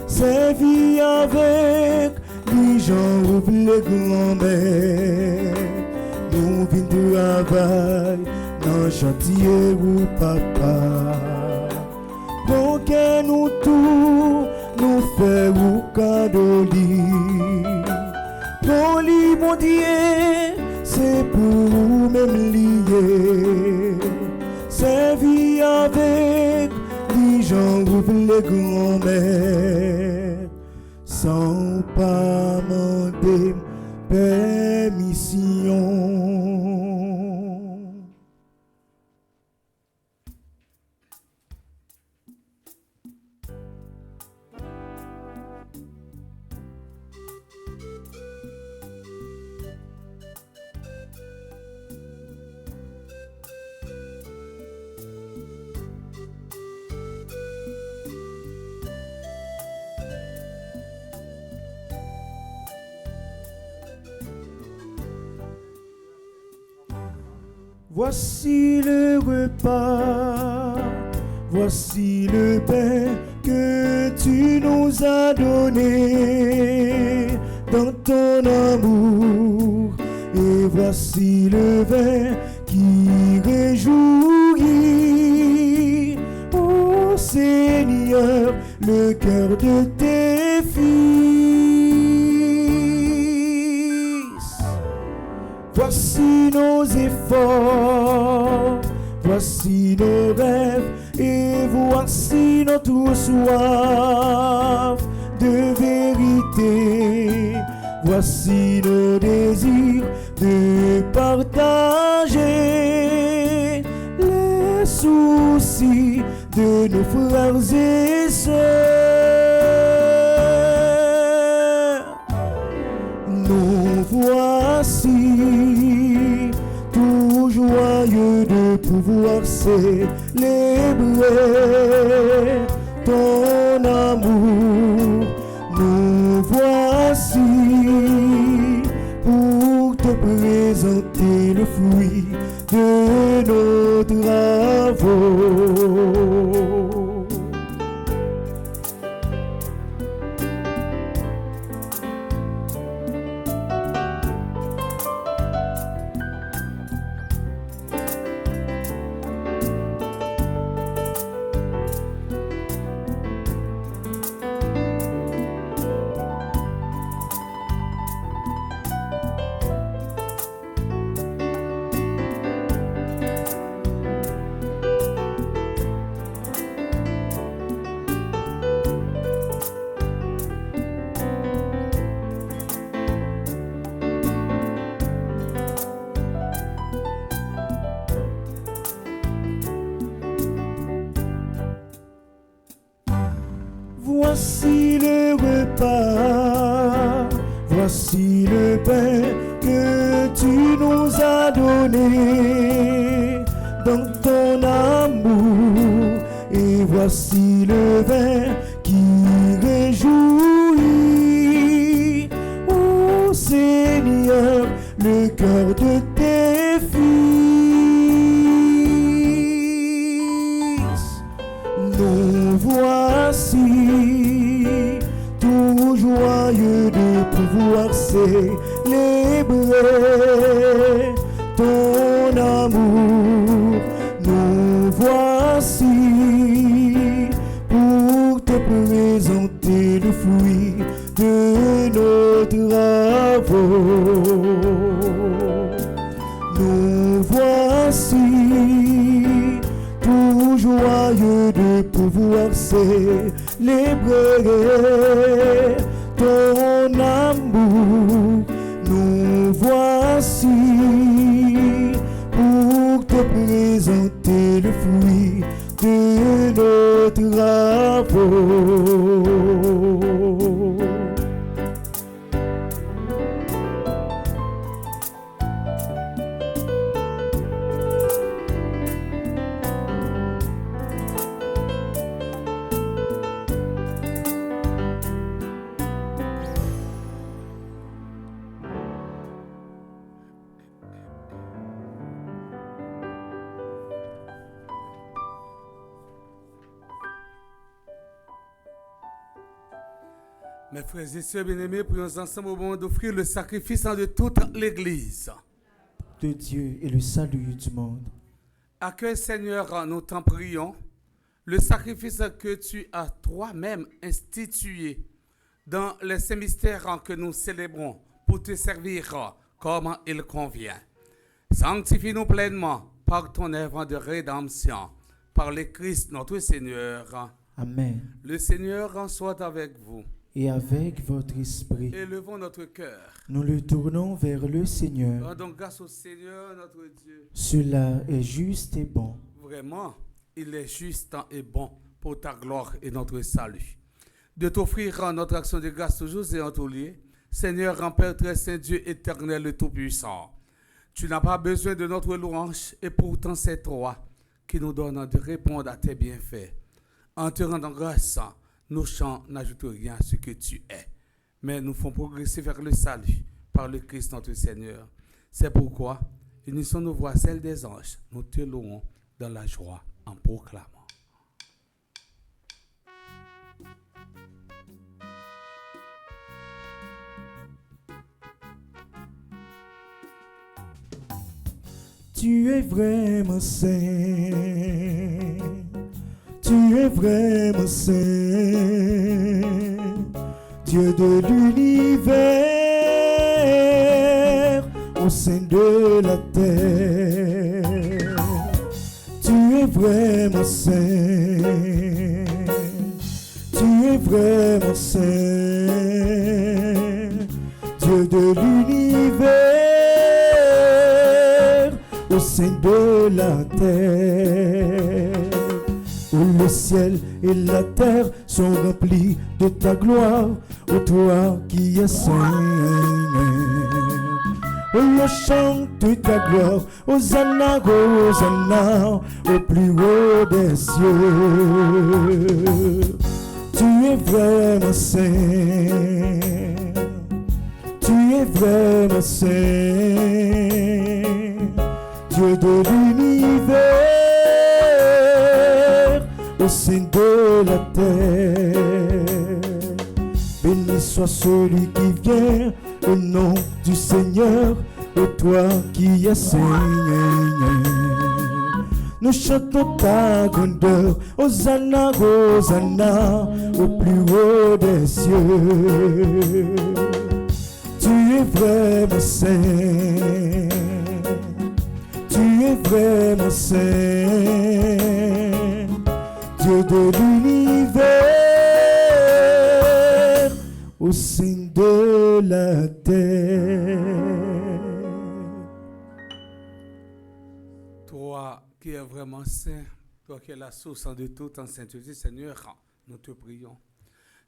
C'est vie avec les gens ouvrent les grands-mères. Nous vînes travail dans chantier ou papa. Pour que nous tout nous fait ou cadeau li. Pour li mon Dieu, c'est pour même lier. C'est vie avec les gens ouvrent les grands-mères. Sans pas demander permission. Voici le repas, voici le pain que tu nous as donné dans ton amour. Et voici le vin qui réjouit, ô Seigneur, le cœur de tes fils. Voici nos efforts, voici nos rêves, et voici notre soif de vérité. Voici nos désirs de partager les soucis de nos frères et sœurs. Nous voici tout joyeux de pouvoir célébrer ton amour. Nous voici pour te présenter le fruit de nos travaux. voici le pain que tu nous as donné dans ton amour. Et voici le vin qui réjouit, ô Seigneur, le cœur de tes fils. Nous voici tout joyeux de pouvoir célébrer ton amour. Nous voici pour te présenter le fruit de nos travaux. Nous voici tout joyeux de pouvoir célébrer ton amour. Nous voici pour te présenter le fruit de nos travaux. Mes frères et sœurs bien-aimés, prions ensemble au moment d'offrir le sacrifice de toute l'Église. De Dieu et le salut du monde. Accueille, Seigneur, nous t'en prions, le sacrifice que tu as toi-même institué dans les saints mystères que nous célébrons pour te servir comme il convient. Sanctifie-nous pleinement par ton œuvre de rédemption, par le Christ notre Seigneur. Amen. Le Seigneur soit avec vous. Et avec votre esprit, Élevons notre cœur. nous le tournons vers le Seigneur. Rendons grâce au Seigneur notre Dieu. Cela est juste et bon. Vraiment, il est juste et bon pour ta gloire et notre salut. De t'offrir notre action de grâce toujours et en tout lieu. Seigneur, en Père très saint, Dieu éternel et tout-puissant. Tu n'as pas besoin de notre louange et pourtant c'est toi qui nous donne de répondre à tes bienfaits. En te rendant grâce, nos chants n'ajoutent rien à ce que tu es, mais nous font progresser vers le salut par le Christ notre Seigneur. C'est pourquoi, unissons nos voix celles des anges, nous te louons dans la joie en proclamant. Tu es vraiment saint. Tu es vraiment saint, Dieu de l'univers, au sein de la terre. Tu es vraiment saint, tu es vraiment saint, Dieu de l'univers, au sein de la terre. Où le ciel et la terre sont remplis de ta gloire, ô toi qui es saint. Où l'on chante ta gloire, Hosanna, Hosanna, au plus haut des cieux. Tu es vraiment saint, tu es vraiment saint, Dieu de l'univers, au sein de la terre. Béni soit celui qui vient au nom du Seigneur, ô toi qui es saint. Nous chantons ta grandeur, Hosanna, Hosanna, au plus haut des cieux. Tu es vraiment saint, tu es vraiment saint, Dieu de l'univers, au sein de la terre. Toi qui es vraiment saint, toi qui es la source de toute en sainteté, Seigneur, nous te prions.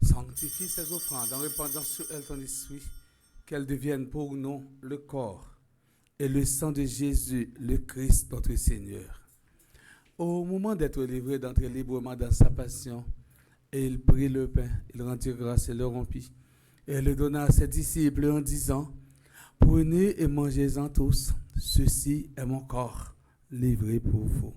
Sanctifie ces offrandes en répandant sur elles ton esprit, qu'elle devienne pour nous le corps et le sang de Jésus, le Christ, notre Seigneur. Au moment d'être livré, d'entrer librement dans sa passion, et il prit le pain, il rendit grâce et le rompit, et le donna à ses disciples en disant, « Prenez et mangez-en tous, ceci est mon corps, livré pour vous. »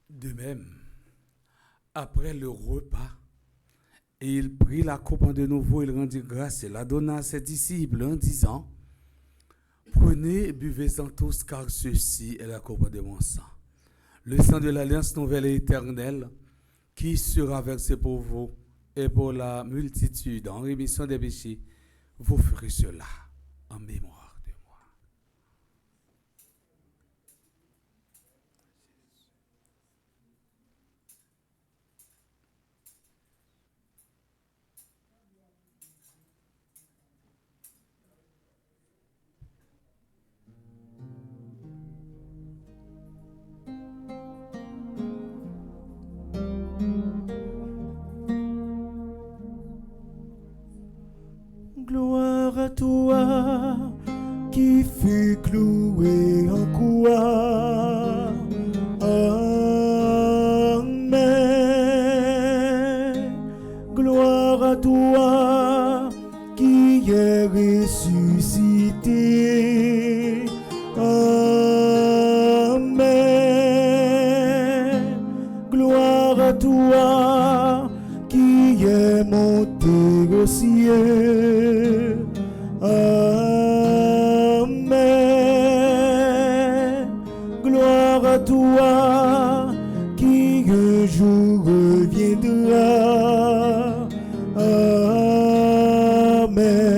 De même, après le repas, et il prit la coupe de nouveau, il rendit grâce et la donna à ses disciples en disant, « Prenez et buvez-en tous, car ceci est la coupe de mon sang, le sang de l'alliance nouvelle et éternelle, qui sera versé pour vous et pour la multitude en rémission des péchés. Vous ferez cela en mémoire. » Gloire à toi qui fut cloué en croix. Amen. Gloire à toi qui est ressuscité. Amen. Gloire à toi qui est monté au ciel. Amen. Gloire à toi qui un jour reviendra. Amen.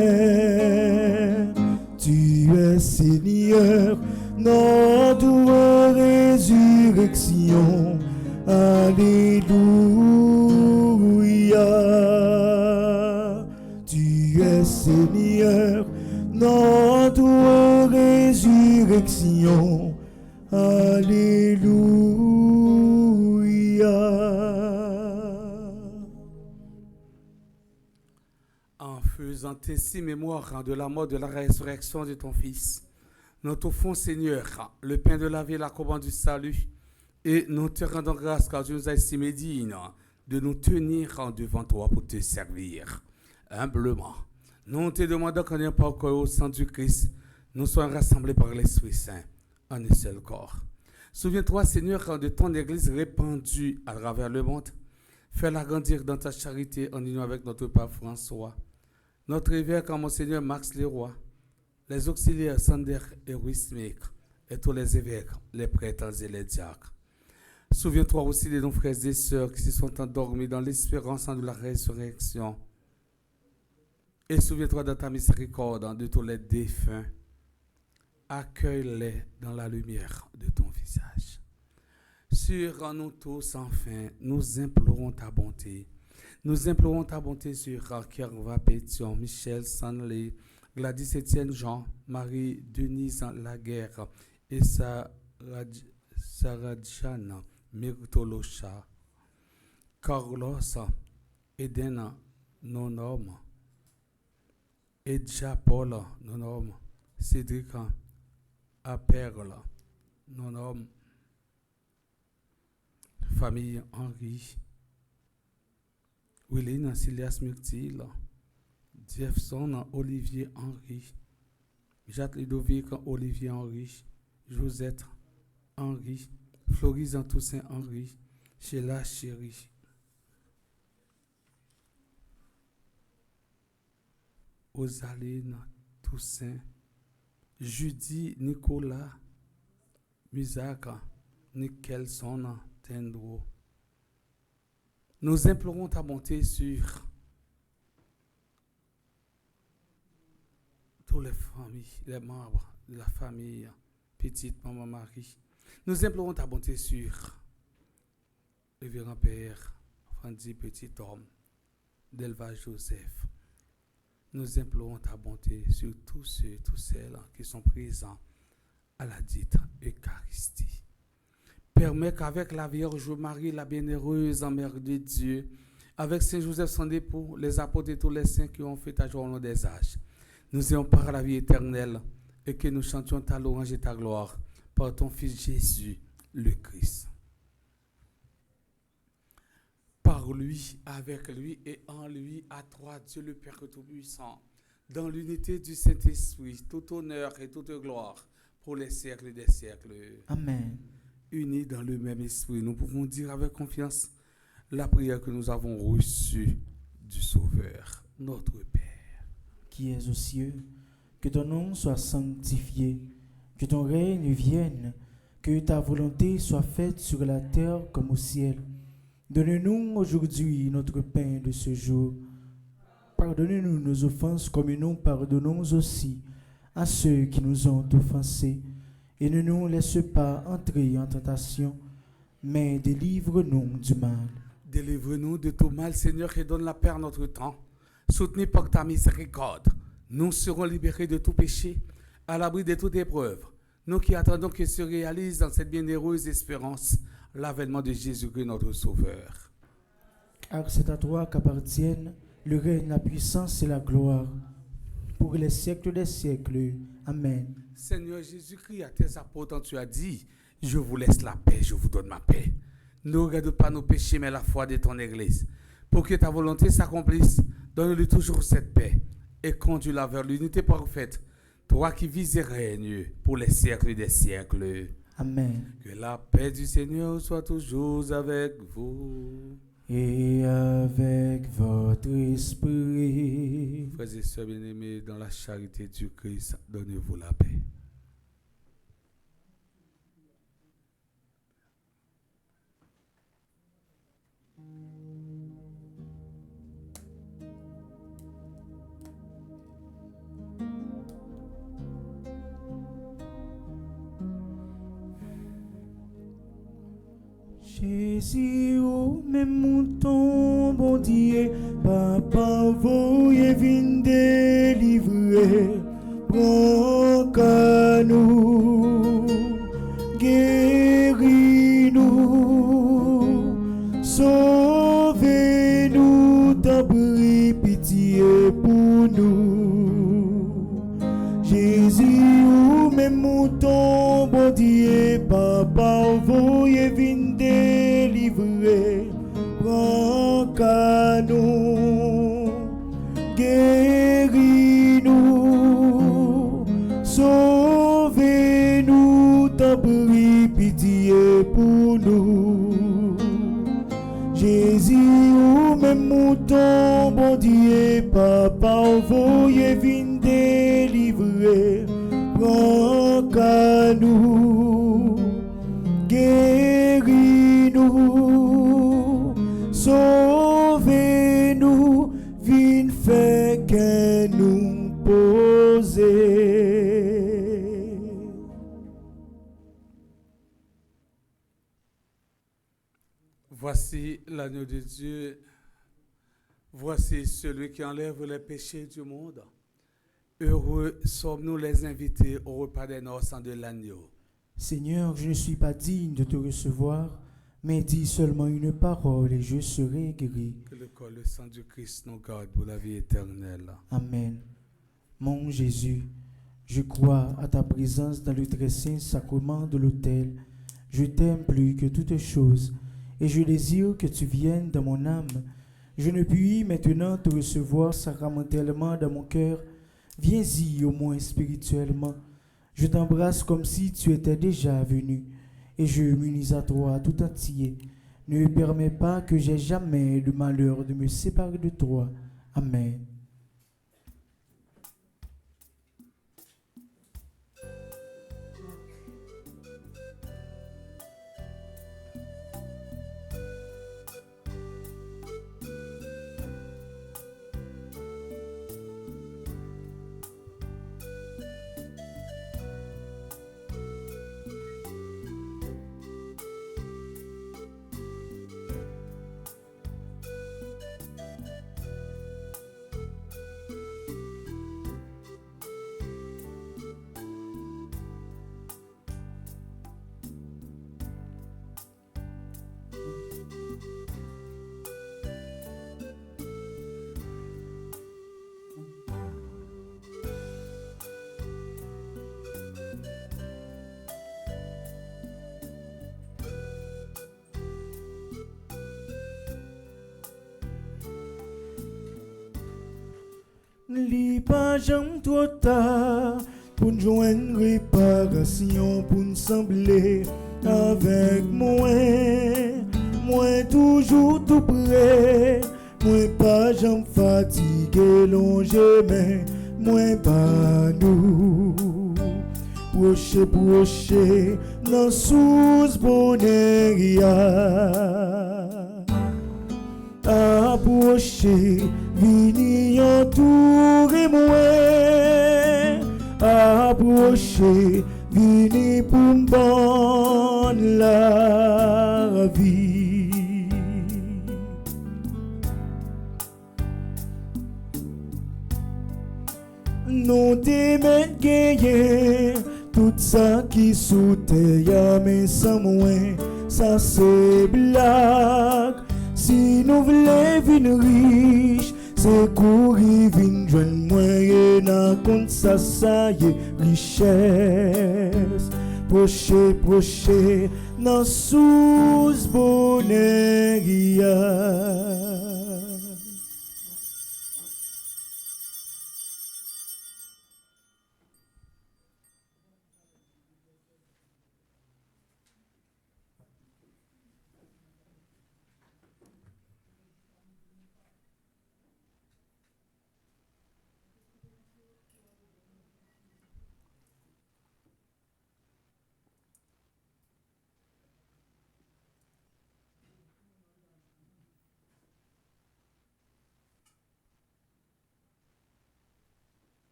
Tu es Seigneur, notre résurrection. Alléluia. Tu es Seigneur, notre résurrection. Alléluia. En faisant ainsi mémoire de la mort, de la résurrection de ton Fils, nous t'offrons, Seigneur, le pain de la vie et la couronne du salut, et nous te rendons grâce car tu nous as estimé digne de nous tenir devant toi pour te servir humblement. Nous te demandons qu'en ayant parcouru au sang du Christ, nous soyons rassemblés par l'Esprit Saint en un seul corps. Souviens-toi, Seigneur, de ton Église répandue à travers le monde. Fais-la grandir dans ta charité en union avec notre Pape François, notre évêque, Monseigneur Max Leroy, les auxiliaires Sander et Wismik, et tous les évêques, les prêtres et les diacres. Souviens-toi aussi de nos frères et sœurs qui se sont endormis dans l'espérance de la résurrection. Et souviens-toi de ta miséricorde de tous les défunts. Accueille-les dans la lumière de ton visage. Sur nous tous, enfin, nous implorons ta bonté. Nous implorons ta bonté sur Kerva Pétion, Michel Sanley, Gladys Etienne Jean, Marie Denise Laguerre et Saradjana Mirtolosha, Carlos Eden Nonom, Edja Paul Nonom, Cédric Aperle Nonom, famille Henri, Willine Silas Murtil, Jefferson Olivier Henri, Jacques Ludovic Olivier Henri, Josette Henri, Floris Toussaint Henri, Sheila Chéri. Osaline Toussaint, Judy Nicolas, Musaka, Nickelson Tendro. Nous implorons ta bonté sur toutes les familles, les membres de la famille, petite maman Marie. Nous implorons ta bonté sur le révérend Père Frandy Petit Homme, d'Elva Joseph, nous implorons ta bonté sur tous ceux, toutes celles qui sont présents à la dite Eucharistie. Permets qu'avec la Vierge Marie, la bienheureuse Mère de Dieu, avec Saint Joseph son époux, les apôtres et tous les saints qui ont fait ta joie au long des âges, nous ayons part à la vie éternelle et que nous chantions ta louange et ta gloire par ton Fils Jésus, le Christ. Par lui, avec lui et en lui, à toi, Dieu le Père Tout-Puissant, dans l'unité du Saint-Esprit, tout honneur et toute gloire pour les siècles des siècles. Amen. Unis dans le même esprit, nous pouvons dire avec confiance la prière que nous avons reçue du Sauveur, notre Père. Qui es aux cieux, que ton nom soit sanctifié, que ton règne vienne, que ta volonté soit faite sur la terre comme au ciel. Donne-nous aujourd'hui notre pain de ce jour. Pardonne-nous nos offenses comme nous pardonnons aussi à ceux qui nous ont offensés. Et ne nous laisse pas entrer en tentation, mais délivre-nous du mal. Délivre-nous de tout mal, Seigneur, et donne la paix à notre temps. Soutenu par ta miséricorde, nous serons libérés de tout péché, à l'abri de toute épreuve. Nous qui attendons que se réalise dans cette bienheureuse espérance l'avènement de Jésus-Christ, notre Sauveur. Car c'est à toi qu'appartiennent le règne, la puissance et la gloire, pour les siècles des siècles. Amen. Seigneur Jésus-Christ, à tes apôtres, tu as dit, je vous laisse la paix, je vous donne ma paix. Ne regarde pas nos péchés, mais la foi de ton Église. Pour que ta volonté s'accomplisse, donne-lui toujours cette paix et conduis-la vers l'unité parfaite, toi qui vis et règnes pour les siècles des siècles. Amen. Que la paix du Seigneur soit toujours avec vous. Et avec votre esprit. Frères et sœurs bien-aimés, dans la charité du Christ, donnez-vous la paix. Jésus, ou même mouton, bon Dieu, papa, voyez vin délivrer, prends qu'à nous, guéris-nous, sauvez-nous, t'en prie, pitié pour nous. Jésus, ou même mouton, bon Dieu, papa, voyez vin délivrer, prends qu'à nous, guéris-nous, sauvez-nous, t'en prie, pitié pour nous. Jésus, ou même mouton, bon Dieu, papa, voyez vin délivrer, prends qu'à nous, guéris-nous, sauvez-nous, vin fait que nous poser. Voici l'agneau de Dieu. Voici celui qui enlève les péchés du monde. Heureux sommes-nous les invités au repas des noces de l'agneau. Seigneur, je ne suis pas digne de te recevoir, mais dis seulement une parole et je serai guéri. Que le corps et le sang du Christ nous garde pour la vie éternelle. Amen. Mon Jésus, je crois à ta présence dans le très saint sacrement de l'autel. Je t'aime plus que toutes choses et je désire que tu viennes dans mon âme. Je ne puis maintenant te recevoir sacramentellement dans mon cœur. Viens-y au moins spirituellement. Je t'embrasse comme si tu étais déjà venu et je m'unis à toi tout entier. Ne permets pas que j'aie jamais le malheur de me séparer de toi. Amen. Li pas jamais trop tard pour nous joindre réparation, pour nous sembler avec moi. Moi toujours tout prêt, moi pas jamais fatigué, longer mais moi pas nous. Proche, dans sous bonheur. Approcher, vini entourer moi. Approcher, vini pour m'bonne la vie. Non t'aimes gagner tout ça qui sous terre, mais sans moi, ça c'est blague. Si nous voulons vivre riche, c'est courir, vivre joindre moyen, n'a compte ça, ça y est, richesse. Proche, dans sous bonheur.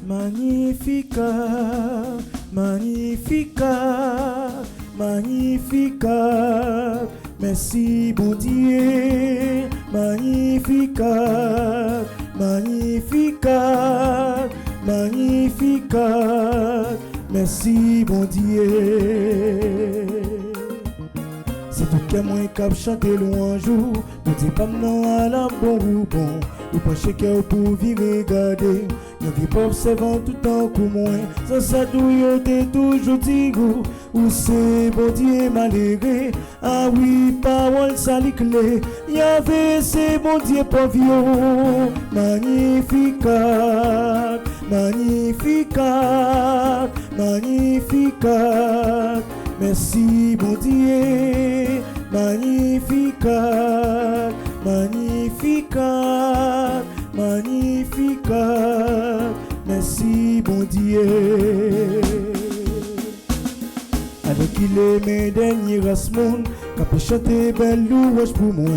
Magnificat, magnificat, magnificat, merci bon Dieu, magnificat, magnificat, magnificat, merci bon Dieu. C'est tout que moi qui chante louange, nous dis pas non à la bon ou bon, ou pensez que pour vivre regarder. Nous vivons observant tout temps comme moi. Sans ça, tout t'es toujours dit ou c'est bon Dieu malheureux. Ah oui, parole ça les clés. Y'avait c'est bon Dieu pour vieux. Magnificat, magnificat, magnificat. Merci bon Dieu. Magnificat, magnificat. Magnificat, merci bon Dieu. Avec il est mes derniers rasmons, qu'a peut chanter belle louange pour moi,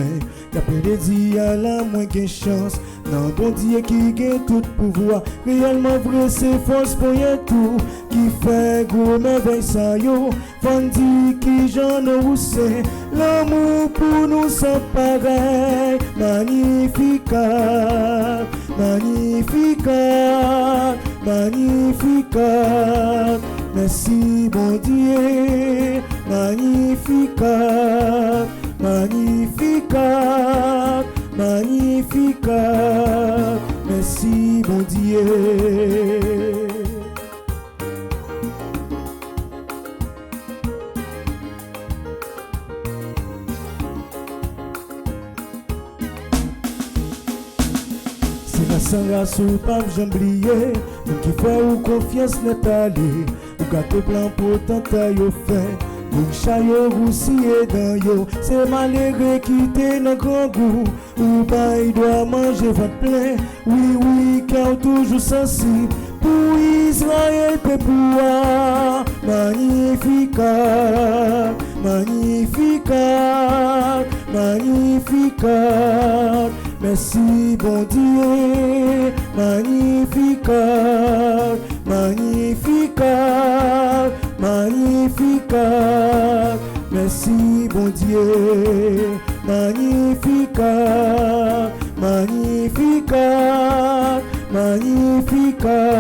qu'a peut dire à la moins qu'une chance. Non, bon Dieu qui gagne tout pouvoir, réellement vrai c'est force pour y tout, qui fait gros merveille ça yo, Fondi qui j'en ai c'est l'amour pour nous sans pareil, magnificat, magnificat, magnificat, merci bon Dieu, Magnificat, Magnificat, Magnificat. Merci bon Dieu. Sans grâce ou pas j'oublié, nous qui fait ou confiance n'est allé, ou gâte plan pour tenter yo fait, ou chayo roussi et dans yo, c'est malheureux qui t'est dans grand goût, ou pas il doit manger votre plein, oui oui car toujours sensible, pour Israël peut pouvoir, Magnificat, Magnificat, Magnificat. Merci bon Dieu, Magnificat, Magnificat, Magnificat. Merci bon Dieu, Magnificat, Magnificat, Magnificat.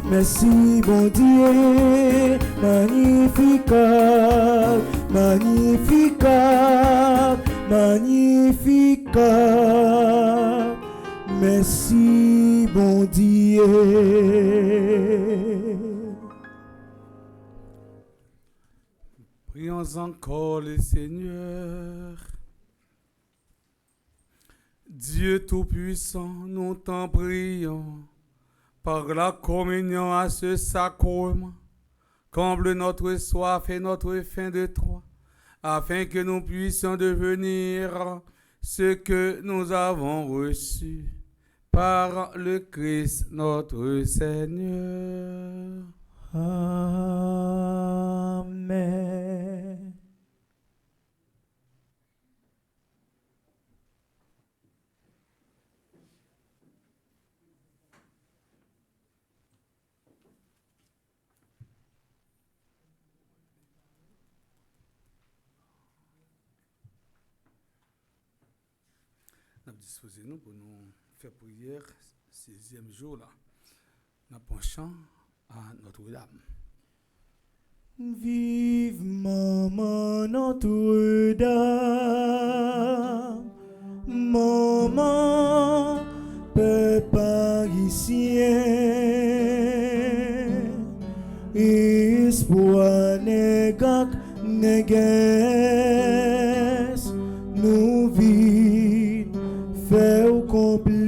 Merci bon Dieu, Magnificat, Magnificat, Magnificat. Merci bon Dieu. Prions encore le Seigneur. Dieu Tout-Puissant, nous t'en prions, par la communion à ce sacrement, comble notre soif et notre faim de toi, afin que nous puissions devenir ce que nous avons reçu par le Christ notre Seigneur. Amen. Nous disposons pour nous faire prière, 6e jour là. Nous penchons à Notre-Dame. Vive Maman Notre-Dame, Maman, peuple haïtien, espoir négak néguès, nous vite fait au compliment.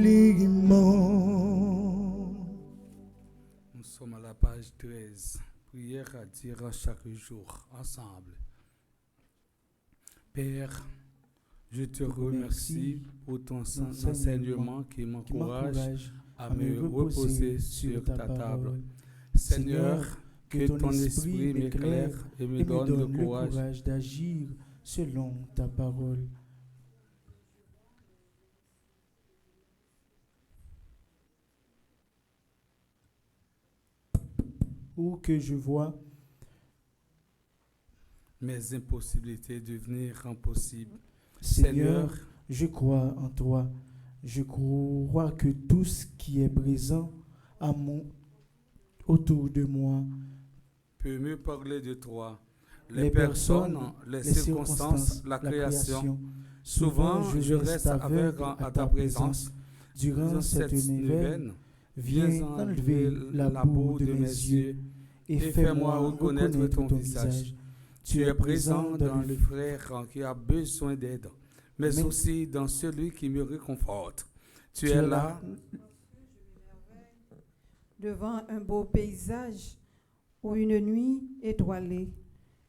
Nous sommes à la page 13. Prière à dire chaque jour ensemble. Père, je te remercie pour ton enseignement qui m'encourage à me reposer sur ta table. Seigneur, que ton esprit m'éclaire et me donne le courage d'agir selon ta parole. Ou que je vois mes impossibilités devenir impossibles. Seigneur, je crois en toi. Je crois que tout ce qui est présent autour de moi peut me parler de toi. Les personnes, les circonstances, la création. Souvent, je reste aveugle à ta présence. Durant cette neuvaine, viens enlever la boue de mes yeux et fais-moi reconnaître ton visage. Tu es présent dans le frère qui a besoin d'aide, mais aussi dans celui qui me réconforte. Tu es là devant un beau paysage ou une nuit étoilée.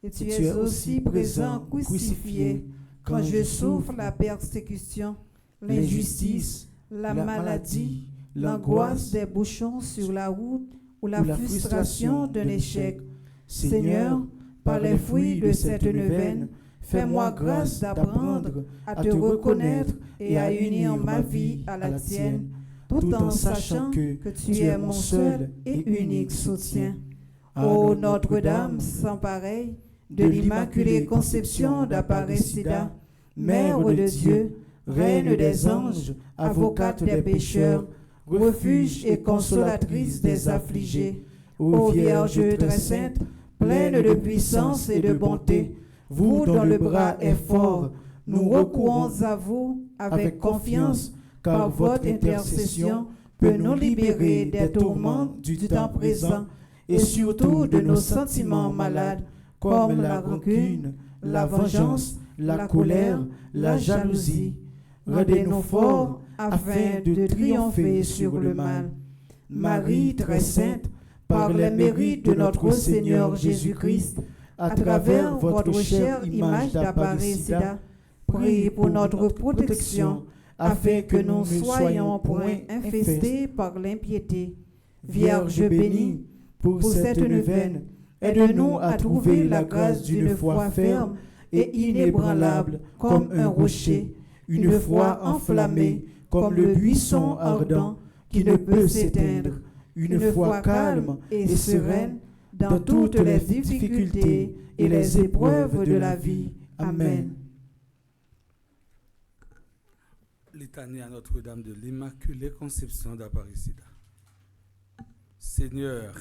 Et tu es aussi présent crucifié quand je souffre la persécution, l'injustice, la maladie, l'angoisse des bouchons sur la route ou la frustration d'un échec. Seigneur, par les fruits de cette neuvaine, fais-moi grâce d'apprendre à te reconnaître et à unir ma vie à la tienne, tout en sachant que tu es mon seul et unique soutien. Ô Notre-Dame sans pareil, de l'Immaculée Conception d'Aparecida, Mère de Dieu, Reine des anges, avocate des pécheurs, refuge et consolatrice des affligés, ô Vierge très sainte, pleine de puissance et de bonté, vous dont le bras est fort, nous recourons à vous avec confiance, car votre intercession peut nous libérer des tourments du temps présent et surtout de nos sentiments malades, comme la rancune, la vengeance, la colère, la jalousie. Rendez-nous forts afin de triompher sur le mal. Marie très sainte, par les mérites de notre Seigneur Jésus-Christ, à travers votre chère image d'Aparecida, priez pour notre protection, afin que nous ne soyons point infestés par l'impiété. Vierge bénie, pour cette neuvaine, aide-nous à trouver la grâce d'une foi ferme et inébranlable comme un rocher, une foi enflammée comme le buisson ardent qui ne peut s'éteindre, une foi calme et sereine dans toutes les difficultés et les épreuves de la vie. Amen. Litanie à Notre-Dame de l'Immaculée Conception d'Aparecida. Seigneur,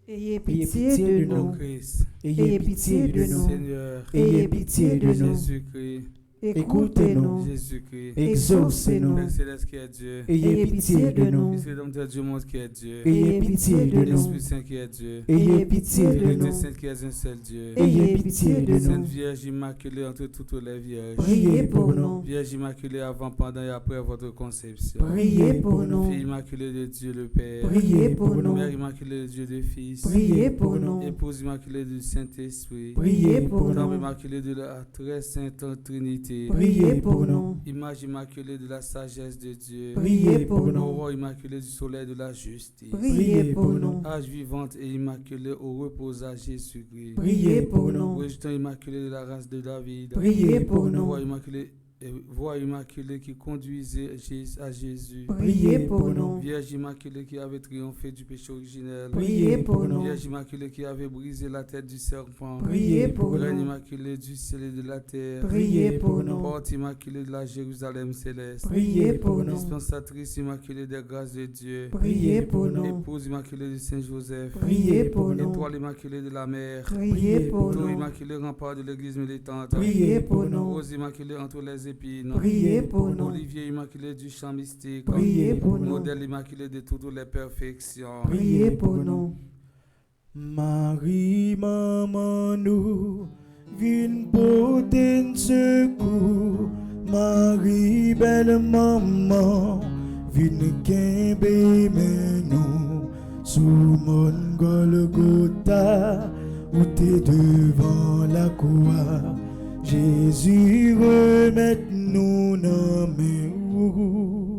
ayez pitié de nous. Christ, Ayez pitié de nous. Seigneur, Ayez pitié de nous. Jésus-Christ, Écoutez-nous. Jésus-Christ, Exaucez-nous. Père Céleste qui est Dieu, Ayez pitié de nous. Esprit d'homme du monde qui est Dieu, Ayez pitié de nous. l'Esprit Saint qui est Dieu, Ayez pitié de l'Unité nous. Sainte qui est un seul Dieu, Ayez pitié de Sainte nous. Vierge Immaculée entre toutes les vierges, Priez pour nous. Vierge Immaculée avant, pendant et après votre conception, Priez pour Fille nous. Immaculée de Dieu le Père, Priez pour nous. Mère Immaculée de Dieu le Fils, Priez pour nous. Épouse Immaculée du Saint-Esprit, Priez pour Tombe nous. Immaculée de la très sainte Trinité, Priez pour nous. Image immaculée de la sagesse de Dieu, Priez pour nous. Aurore immaculée du soleil de la justice, Priez pour nous. Âge vivante et immaculée au repos à Jésus-Christ, Priez pour nous. Rejetant immaculé de la race de David, Priez pour nous. Voix immaculée qui conduisait à Jésus, Priez pour nous. Vierge immaculée qui avait triomphé du péché originel, Priez pour nous. Vierge immaculée qui avait brisé la tête du serpent, Priez pour Reine nous. immaculée du ciel et de la terre, Priez pour nous. Porte immaculée de la Jérusalem céleste, Priez pour nous. Dispensatrice immaculée des grâces de Dieu, Priez pour nous. Épouse immaculée de Saint Joseph, Priez pour nous. Étoile immaculée de la mer, Priez pour Tour nous. immaculé rempart de l'église militante, Priez pour nous. Rose immaculée entre les épines, Priez pour nous. Olivier immaculé du champ mystique, Priez pour nous. Modèle immaculé de toutes les perfections, Priez pour nous. Marie, maman, nous, vin porter secours. Marie, belle maman, vin kembe men nous. Sous mon Golgotha, où t'es devant la croix. Jésus, remette-nous dans mes roues.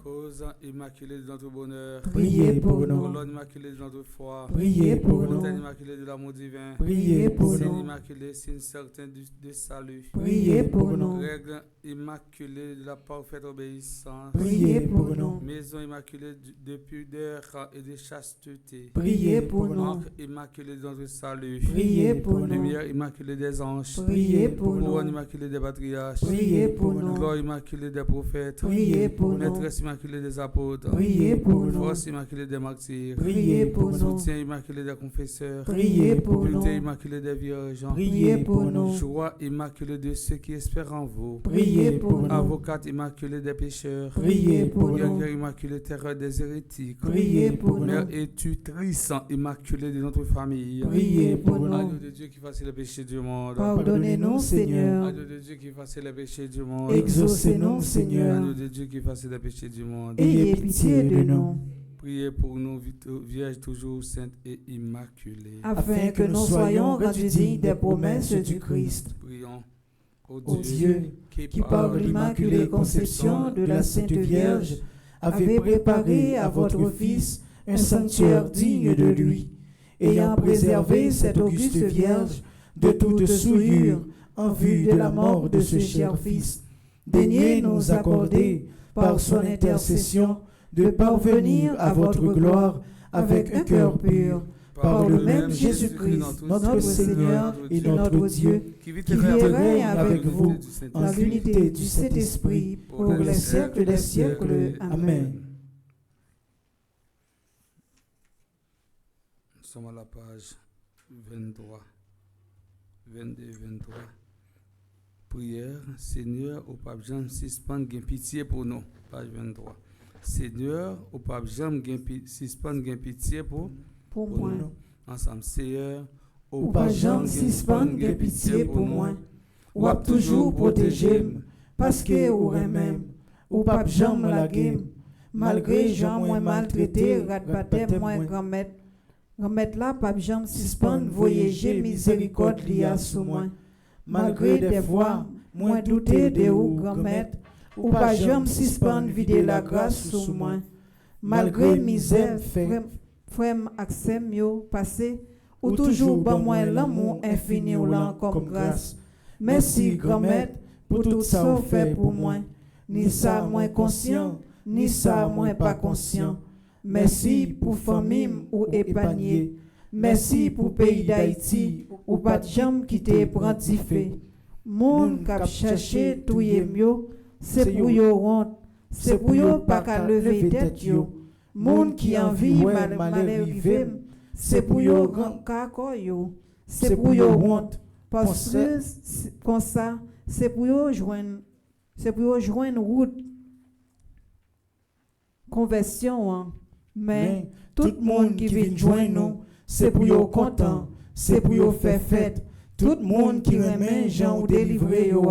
Cause immaculée de notre bonheur, Priez pour nous. Colonne immaculée de notre foi, Priez pour nous. Montagne immaculée de l'amour divin, Priez pour Signe nous. immaculé, signe certain de salut, Priez pour nous. Règle immaculée de la parfaite obéissance, Priez pour nous. Maison immaculée de pudeur et de chasteté, Priez pour nous. Arc immaculé de notre salut, Priez pour nous. Lumière immaculée des anges, Priez pour nous. Couronne immaculée des patriarches, Priez pour nous. Gloire immaculée des prophètes, Priez pour nous. Maîtresse immaculée des apôtres, Priez pour nous. Force immaculée des martyrs, Priez pour nous. Soutien immaculé des confesseurs, Priez pour nous. Pureté immaculée des vierges, Priez pour nous. Joie immaculée de ceux qui espèrent en vous, Priez pour nous. Avocate immaculée des pécheurs, Priez pour nous. Guerrière immaculée, terreur des hérétiques, Priez pour Mère nous. et tutrice immaculée de notre famille, Priez pour Agneau nous. de Dieu qui fasse les péchés du monde, Pardonnez-nous, Seigneur. Agneau de Dieu qui fasse les péchés du monde, Exaucez-nous, Seigneur. Agneau de Dieu qui fasse les péchés du monde. Ayez pitié de nous, Priez pour nous, Vierge toujours sainte et immaculée. afin que nous soyons rendus dignes des promesses du Christ. Prions. Ô Ô Dieu, qui par l'immaculée conception de la Sainte Vierge, avait préparé à votre Fils un sanctuaire digne de lui, ayant préservé cette auguste Vierge de toute souillure en vue de la mort de ce cher Fils, daignez nous accorder, par son intercession, de parvenir à votre gloire avec un cœur pur, par le même Jésus-Christ, notre Seigneur et notre Dieu, qui vit qui et vit et règne règne avec l'unité vous, du Saint-Esprit, en l'unité du Saint-Esprit, pour les siècles des siècles. Amen. Nous sommes à la page 23. 22, 23. Prière, Seigneur, au pape Jean, suspend, gain pitié pour nous. Page 23. Seigneur, au pape Jean, suspend, gain pitié pour moi. nous. Ensemble, Seigneur, Ou pas Jean suspend, gain pitié pour moi. Ou a toujours protégé, parce que ou même. Ou pas Jean la game. Malgré Jean moins maltraité, ratbaté moins grand-mère. Grand-mère là, pape Jean suspend, voyager miséricorde liée sous moi. Malgré des fois, moins douter de ou grand-mère. Ou pas Jean suspend, vider la grâce sous moi. Malgré misère, frère accès mieux passé. Ou toujours bon moi l'amour infini ou là comme grâce. Merci grand-mère pour tout ça fait pour moi. Ni ça moins conscient, ni ça moins pas conscient. Merci pour famille ou épargné. Merci pour pays d'Haïti ou pas de jambe qui te prantifé. Moun k'ap cherché tout yé mieux, c'est pour yo honte, c'est pour yo pas qu'à lever tête yo. Moun qui envie malheur rivé, c'est pour yo grand kako yo, c'est pour yo honte. Parce que comme ça, c'est pour yo joindre route conversion hein. Mais tout le monde qui vient joindre nous, c'est pour yo content, c'est pour yo faire fête. Tout le monde qui remet Jean ou délivrer yo,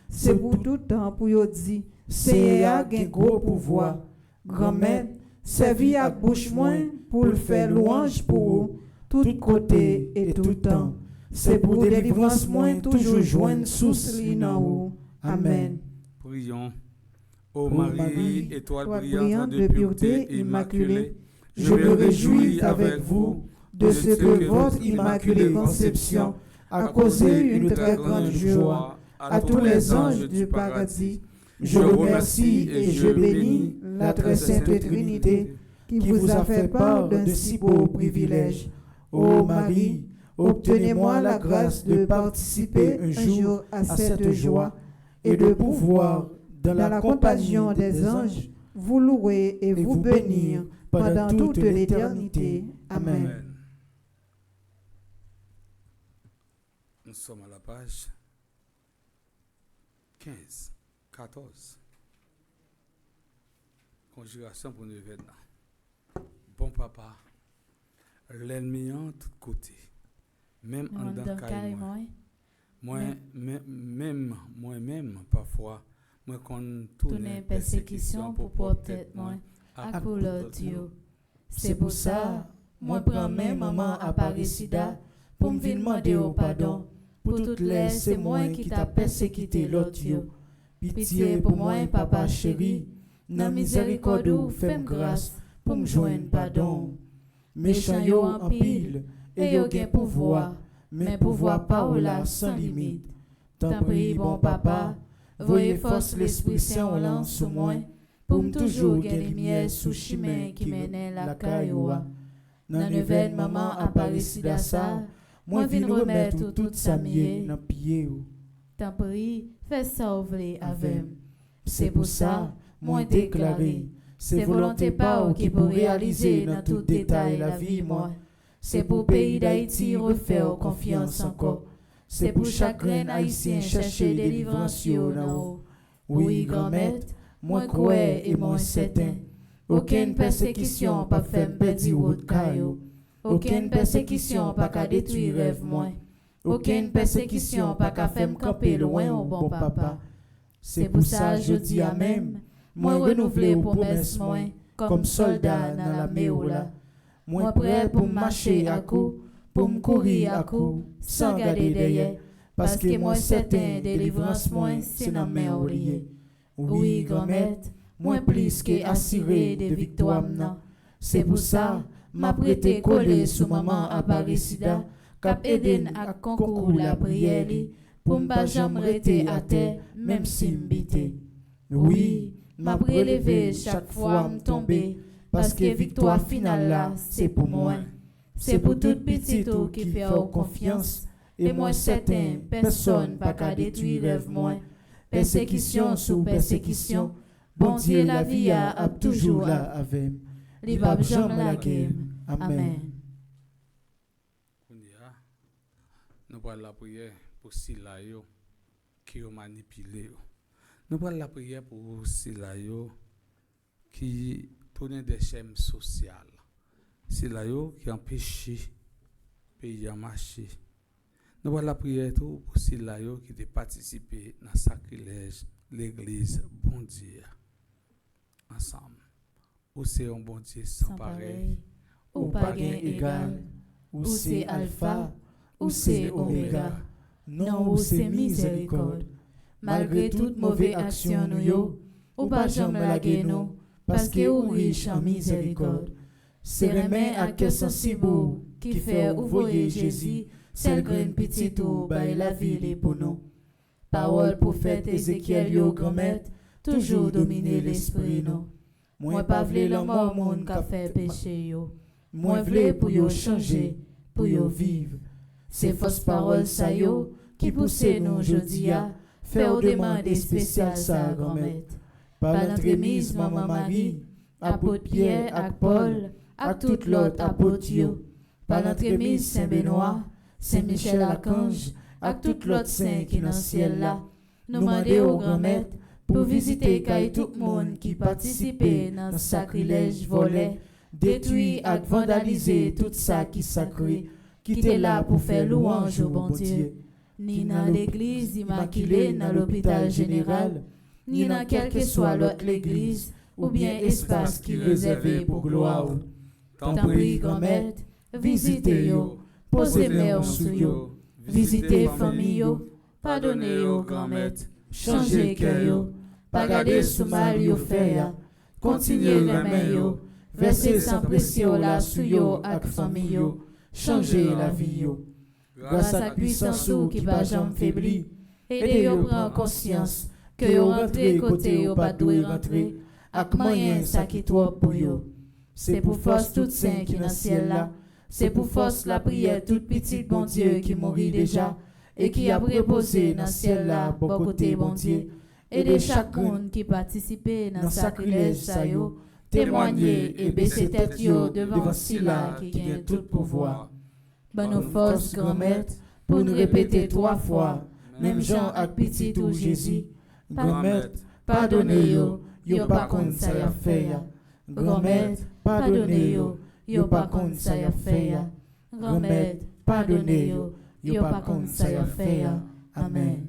c'est pour tout temps pour yo dit, c'est un gros pouvoir. Grand-mère, servi à bouche moins pour le faire louange pour tout côté et tout temps. C'est pour délivrance moins toujours joindre sous l'in haut. Amen. Prions. Ô Marie, étoile brillante de pureté immaculée, je me réjouis avec vous de ce que votre immaculée conception a causé une très grande joie à tous les anges du paradis. Je remercie et je bénis la très sainte Trinité qui vous a fait part d'un si beau privilège. Ô Marie, obtenez-moi la grâce de participer un jour à cette joie et de pouvoir, dans la compagnie des anges, vous louer et vous bénir pendant toute l'éternité. Amen. Nous sommes à la page 15, 14. Conjuration pour nous événements. Bon papa, l'ennemi en tous côtés, même en dans caille moi-même parfois, moi qu'on tourne persécution pour porter moi à couleur Dieu. C'est pour ça, moi prends même maman à Parisida pour me demander au pardon. Pour toutes les, c'est moi qui t'a persécuté l'autre Dieu. Pitié pour moi, papa chéri, dans miséricorde ou fais-moi grâce pour me joindre pardon. Méchant yo en pile, et yo gen pouvoir, mais pouvoir pas ou là sans limite. Tant pis bon papa, voyez force l'Esprit Saint là sous moi, pour me toujours gen lumière sous chemin qui mène la cailloua. Dans le maman Aparecida ça, moi vin remettre tout ça mieux dans pied ou. Tant pis, fais ça ouvrir avec. C'est pour ça, moi déclaré, c'est volonté pas ou qui peut réaliser dans tout détail la vie moi. C'est pour pays d'Haïti refaire confiance encore. C'est pour chaque reine haïtien chercher délivrance yo. Oui, grand-mère, moi crois et moi certain. Aucune persécution pas faire perdre route caillou. Aucune persécution pas qu'à détruire rêve moi. Aucune persécution pas qu'à faire me camper loin au bon papa. C'est pour ça je dis à même, moi renouveler promesse moi comme soldat dans la méola. Moi prêt pour marcher à coup, pour me courir à coup, sans garder derrière, parce que moi certain délivrance moi c'est dans mes oubliés. Oui, grand-mère, moi plus que assuré de victoire non. C'est pour ça m'a prêté collé sous maman Aparecida, cap Eden à concours la prière pour m'pas jamais rester à terre même si m'bité. Oui, m'a prélevé chaque fois m'tomber parce que victoire finale là c'est pour moi. C'est pour toute petite qui fait confiance et moi certain personne pas qu'à détruire rêve moi. Persécution sous persécution, bon Dieu la vie a toujours là avec. Li va jamais la game. Amen. Nous parlons la prière pour Sila yo qui ont manipulé yo. Nous parlons la prière pour Sila yo qui tourne des chaînes sociales. Sila yo qui empêche pays à marcher. Nous parlons la prière tout pour Sila yo qui a participé dans le sacrilège l'église bon Dieu. Ensemble. Ou c'est un bon Dieu sans pareil. Ou pas gain égal. Ou c'est alpha. Ou c'est oméga. Non, ou c'est miséricorde. Malgré toute mauvaise action nous yo, ou pas jamais laguer nous, parce que ou riche en miséricorde. C'est remet à que sensible qui fait ouvrir Jésus, celle graine petite ou bail la ville pour nous. Parole prophète Ézéchiel yo grand-mère, toujours dominer l'esprit nous. Moi pas vle l'homme monde qu'a fait péché yo. Moi vle pour yo changer, pour yo vivre. C'est fausse parole ça yo qui pousse nous jodi a faire demande spéciale sa grand-mère. Par l'entremise maman Marie, apôtre Pierre ak Paul, ak tout l'autre apôtre yo. Par l'entremise Saint Benoît, Saint Michel Archange, ak tout l'autre saint qui dans ciel là. Nous mandé au grand-mère pour visiter kay tout monde qui participait dans sacrilège volé, détruit ak vandaliser tout ça qui sacré, qui était là pour faire louange au bon Dieu. Ni dans l'église immaculée, dans l'hôpital général, ni dans quelle que soit l'autre l'église, ou bien espace qui est réservé pour gloire. Tant pis, grand-mère, visitez yo, posez main sur yo, visitez famille yo, pardonnez yo, grand-mère, changez cœur yo, pas garder sous mal yo fait ya, continuez remet yo, versez sans pression là sous yo ak famille yo, changez la vie yo. Grâce à la puissance qui va jamais faiblir, aidez yo prendre conscience que yo rentrez côté yo pas doué rentrer, ak moyen ça qui trop pour yo. C'est pour force tout saint qui dans ciel là, c'est pour force la prière toute petite bon Dieu qui mourit déjà et qui a reposé dans ciel là bon côté bon Dieu. Aidez chaque monde qui participait dans sacrilège ça yo, témoigner et baisser tête yo devant Sila qui gagne tout pouvoir. Ban nos forces grand-mère pour nous répéter 3 fois, même Jean ak petit ou Jésus. Grand-mère, pardonnez yo, yo pas contre ça y a fait ya. Grand-mère, pardonnez yo, yo pas contre ça y a fait ya. Grand-mère, pardonnez yo, yo pas contre ça y a fait ya. Amen.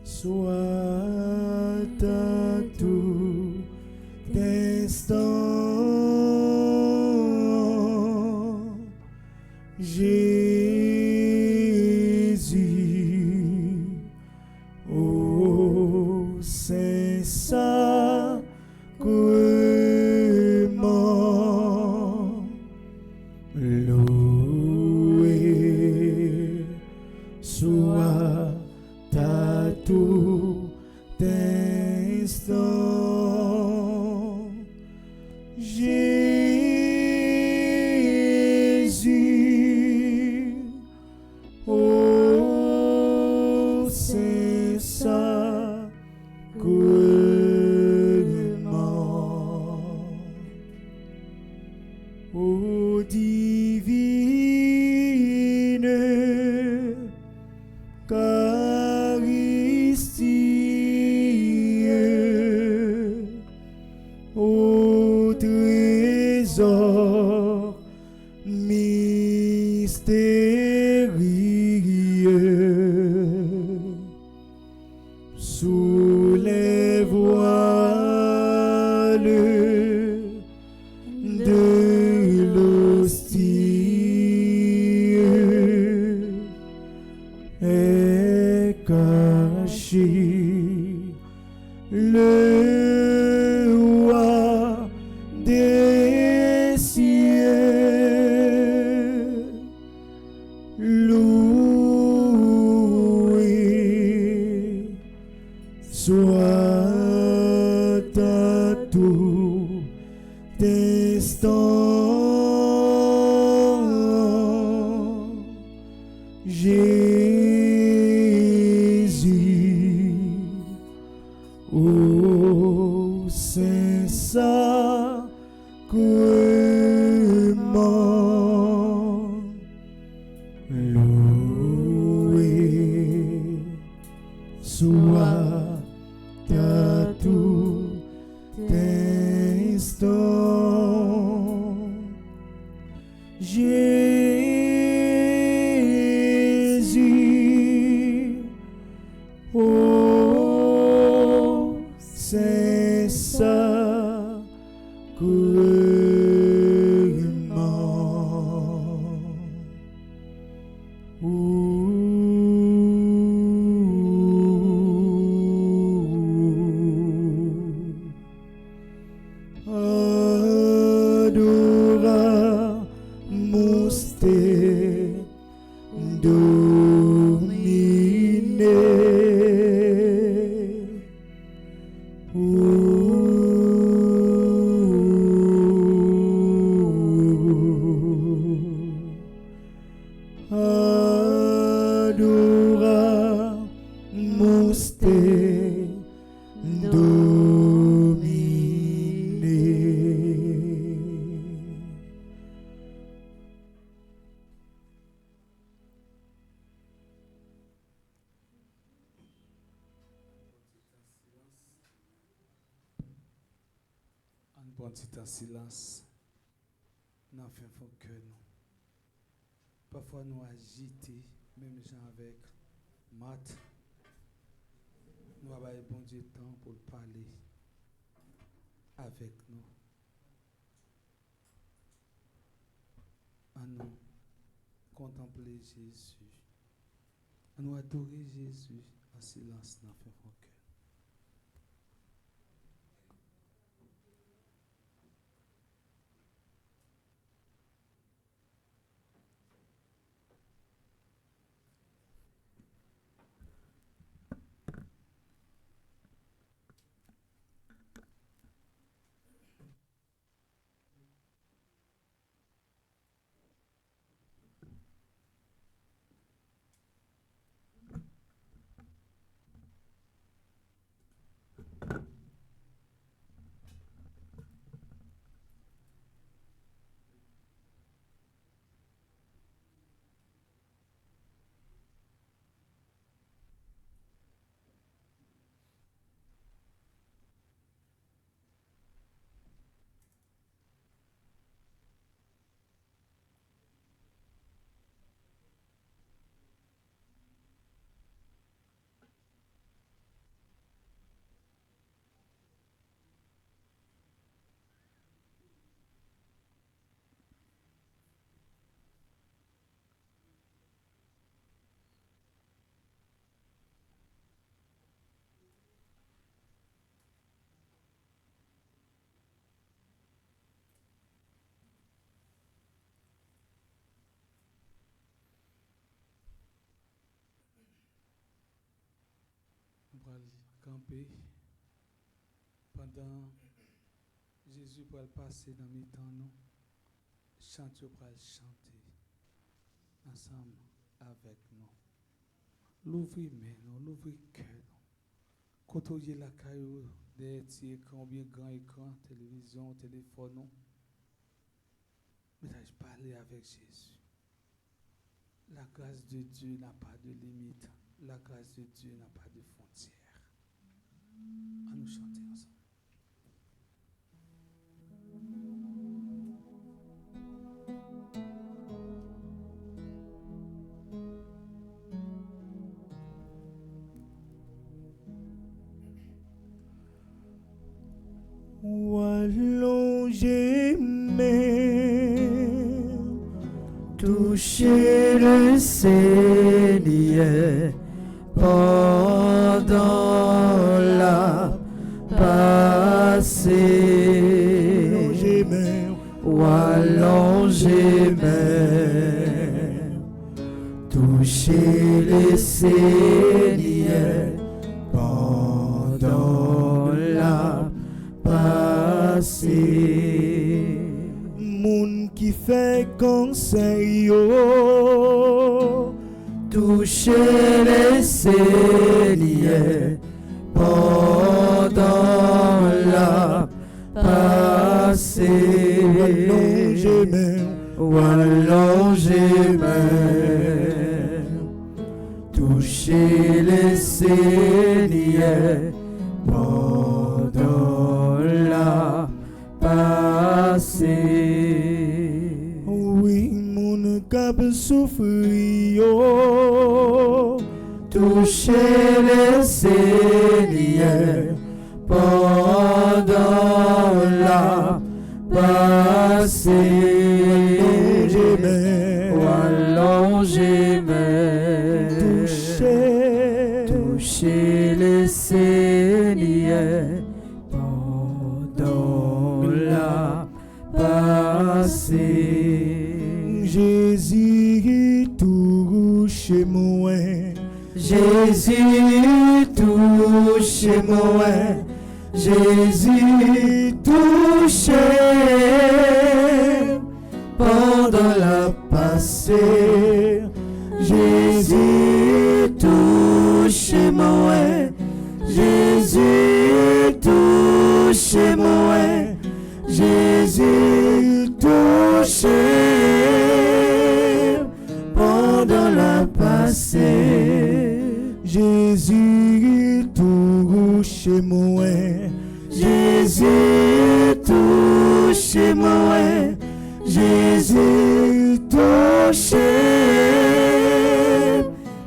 Soit à tout instant, Jésus, ô Saint-Sacrement, loué soit à tout instant, Jésus, ô Saint-Sacrement, ô divine Eucharistie, au trésor mystérieux, sous les voiles tout instant. Jésus, ô Saint-Sacrement, loué soit à tout instant. Jésus, ô Saint-Sacrement. Adoramus te Domine. Adoramus te Domine. Un bon petit en silence. Nous faisons que nous. Parfois nous agiter, même gens avec maths. Nous avons bon Dieu temps pour parler avec nous. À nous contempler Jésus. À nous adorer Jésus en silence dans le cœur. On va camper pendant Jésus pour passer dans mes temps nous chanter pour chanter ensemble avec nous. L'ouvrir mais nous l'ouvrir cœur nous. Côtoyer la caillou des petits écrans bien grand écran télévision téléphone nous. Mais je parler avec Jésus. La grâce de Dieu n'a pas de limite. La grâce de Dieu n'a pas de frontières. À nous chanter ensemble. Allongez mes toucher le Seigneur pendant la passée. Allongez mes, allongez mes toucher le Seigneur pendant la passée. passé. Moun qui fait conseil yo, toucher les Seigneurs pendant la passé. Ou allonger main, toucher les Seigneurs pendant la passé. Oui, mon cap souffrir, toucher les Seigneurs pendant la passé. Ou allonger main, toucher les Seigneurs pendant la passé. Jésus touche moi, Jésus touche moi, Jésus touche pendant la passé. Jésus touche moi, Jésus touche moi, Jésus touche pendant la passé. Jésus touche moi, Jésus touche moi, Jésus touche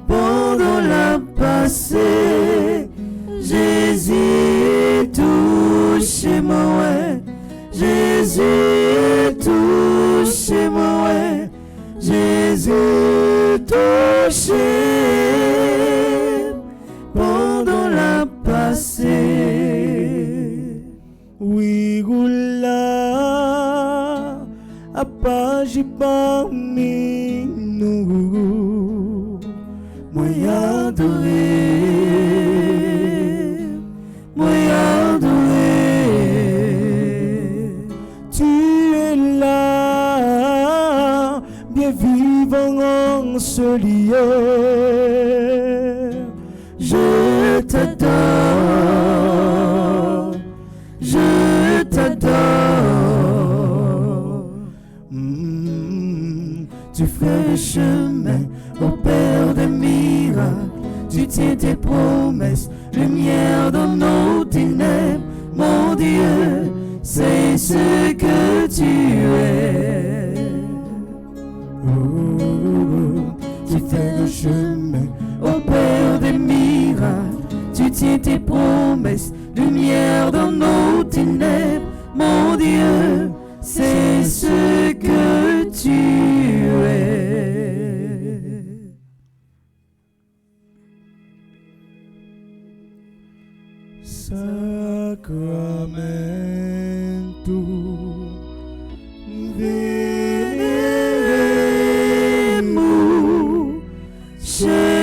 pendant la passé. Jésus touche moi, Jésus touche moi, Jésus touche pendant la passé. Oui, roula à page parmi nous, moi adoré, moi adoré. Tu es là, bien vivant en ce lieu. Je t'adore, je t'adore. Tu fais le chemin au Père des miracles. Tu tiens tes promesses, lumière dans nos ténèbres. Mon Dieu, c'est ce que tu es. Tu fais le chemin au Père des miracles. Tu tiens tes promesses, lumière dans nos ténèbres. Mon Dieu, c'est ce que tu es. Sacramentum veneremus cernui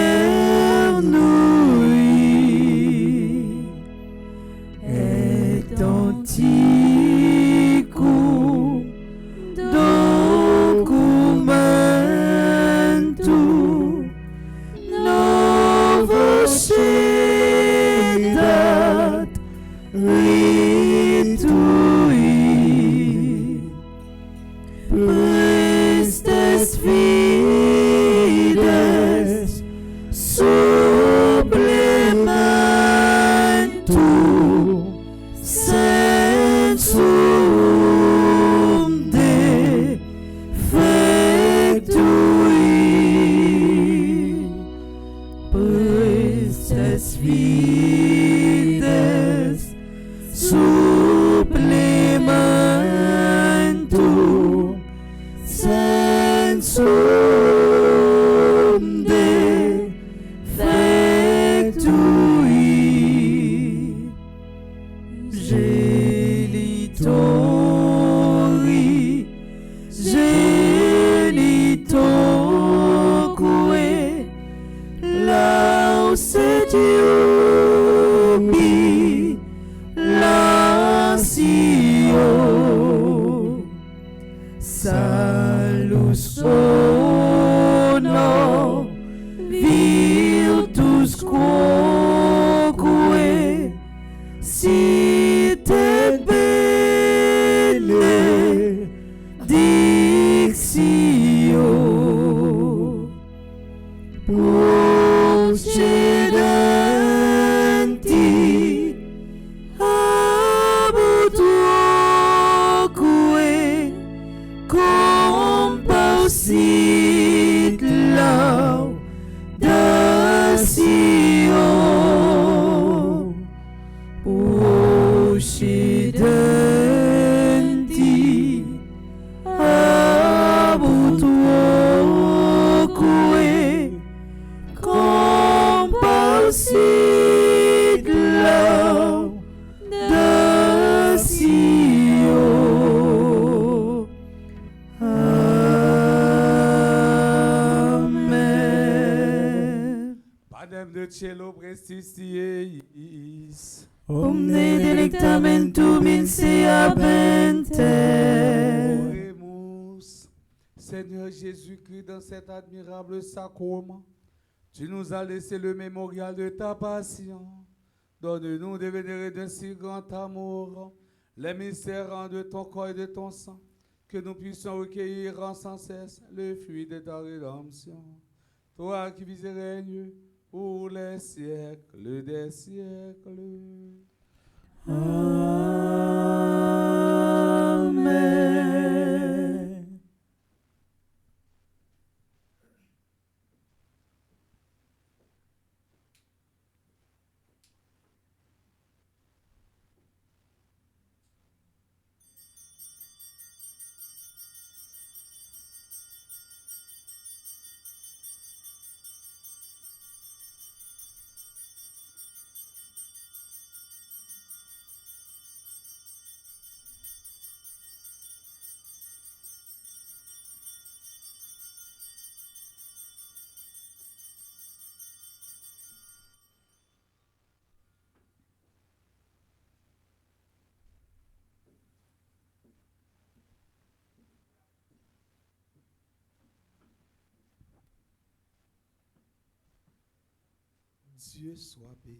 et anticum documentum novos ritui prestes fides supplementum sensum defectui prestes fides supplementum sensum defectui. Gelitori, gelitoque, lausetiomi, lausi Salus honor virtus quoque sit benedictio procedenti ab tuoque composit laudatio procedenti ab tuoque composit laudatio. Amen. Padem de cielo prestitiis. Omne delectamentum in se abente. Oremus. Seigneur Jésus-Christ, dans cet admirable sacrement, tu nous as laissé le mémorial de ta passion. Donne-nous de vénérer d'un si grand amour les mystères de ton corps et de ton sang, que nous puissions recueillir en sans cesse le fruit de ta rédemption. Toi qui vis et règnes pour les siècles des siècles. Amen. Dieu soit béni.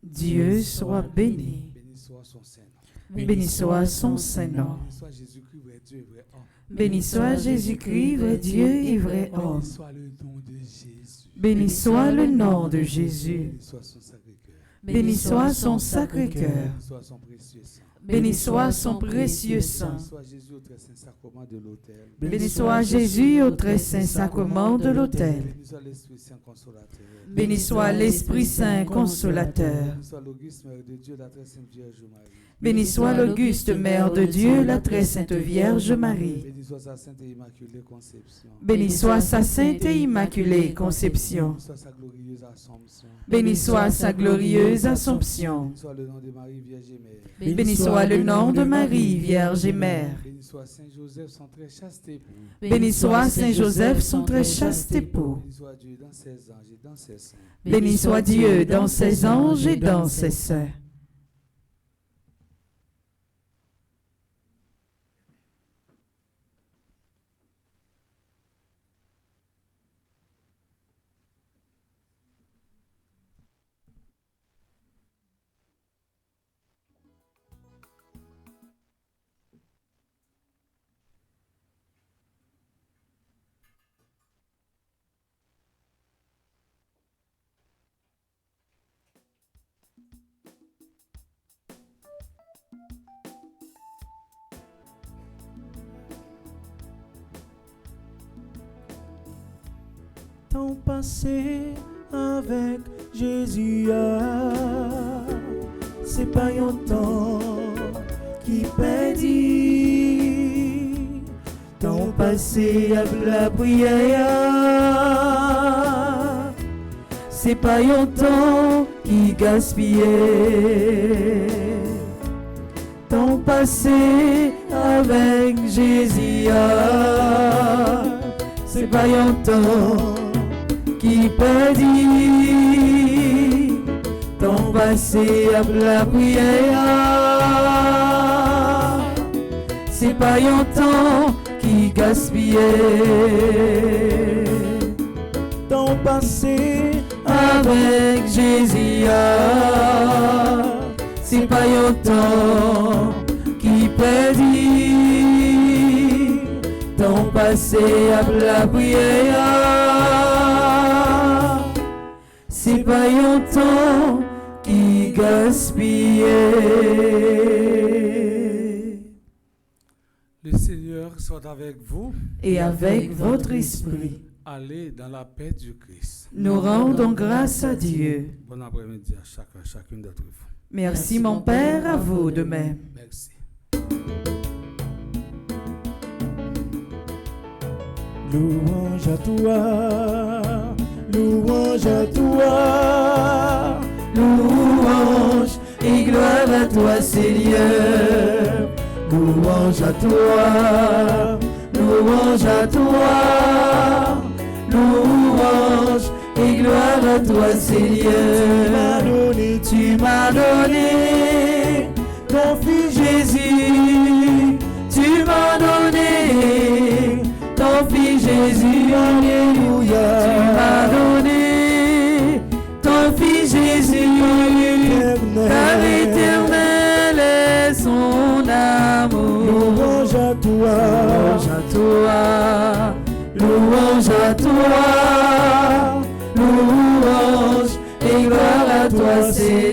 Dieu soit béni. Béni soit son Saint-Nom. Béni soit son Saint-Nom. Béni soit Jésus-Christ, vrai Dieu et vrai homme. Béni soit Jésus-Christ, vrai Dieu et vrai homme. Béni soit le nom de Jésus. Béni soit le nom de Jésus. Béni soit son Sacré-Cœur. Béni soit son Sacré-Cœur. Béni soit son précieux sang. Béni soit son précieux sang. Béni soit Jésus au très saint sacrement de l'autel. Béni soit Jésus au très saint sacrement de l'autel. Béni soit l'Esprit Saint consolateur. Béni soit l'Esprit Saint consolateur. Béni soit l'Auguste Mère de Dieu, la très sainte Vierge Marie. Béni soit l'Auguste Mère de Dieu, la très sainte Vierge Marie. Béni soit sa sainte et immaculée conception. Béni soit sa sainte et immaculée conception. Béni soit sa glorieuse Assomption. Béni soit sa glorieuse Assomption. Béni soit le nom de Marie, Vierge et Mère. Béni soit le nom de Marie, Vierge et Mère. Béni soit Saint Joseph, son très chaste époux. Béni soit Saint Joseph, son très chaste époux. Béni soit Dieu dans ses anges et dans ses saints. Béni soit Dieu dans ses anges et dans ses saints. Temps passé avec Jésus, c'est pas un temps qui perdit. Temps passé avec la prière, C'est pas un temps qui gaspillait. Temps passé avec Jésus, c'est pas un temps qui perdit. Temps passé avec la prière, c'est pas un temps qui gaspillait. Temps passé Avec Jésus, c'est pas un temps qui perdit. Temps passé à la prière, c'est pas un temps qui gaspillait. Le Seigneur soit avec vous. Et avec votre esprit, Allez dans la paix du Christ. nous rendons grâce à Dieu. Bon après-midi à chacune d'entre vous. Merci mon Père, à vous de même. Merci. Louange à toi, louange à toi, Louange et gloire à toi, Seigneur. Louange à toi, louange à toi, louange et gloire à toi, Seigneur. Tu m'as donné ton Fils Jésus, tu m'as donné ton Fils Jésus, alléluia. Tu m'as donné ton Fils Jésus, car éternel est son amour. louange à toi, Louange à toi, louange et gloire à toi, Seigneur.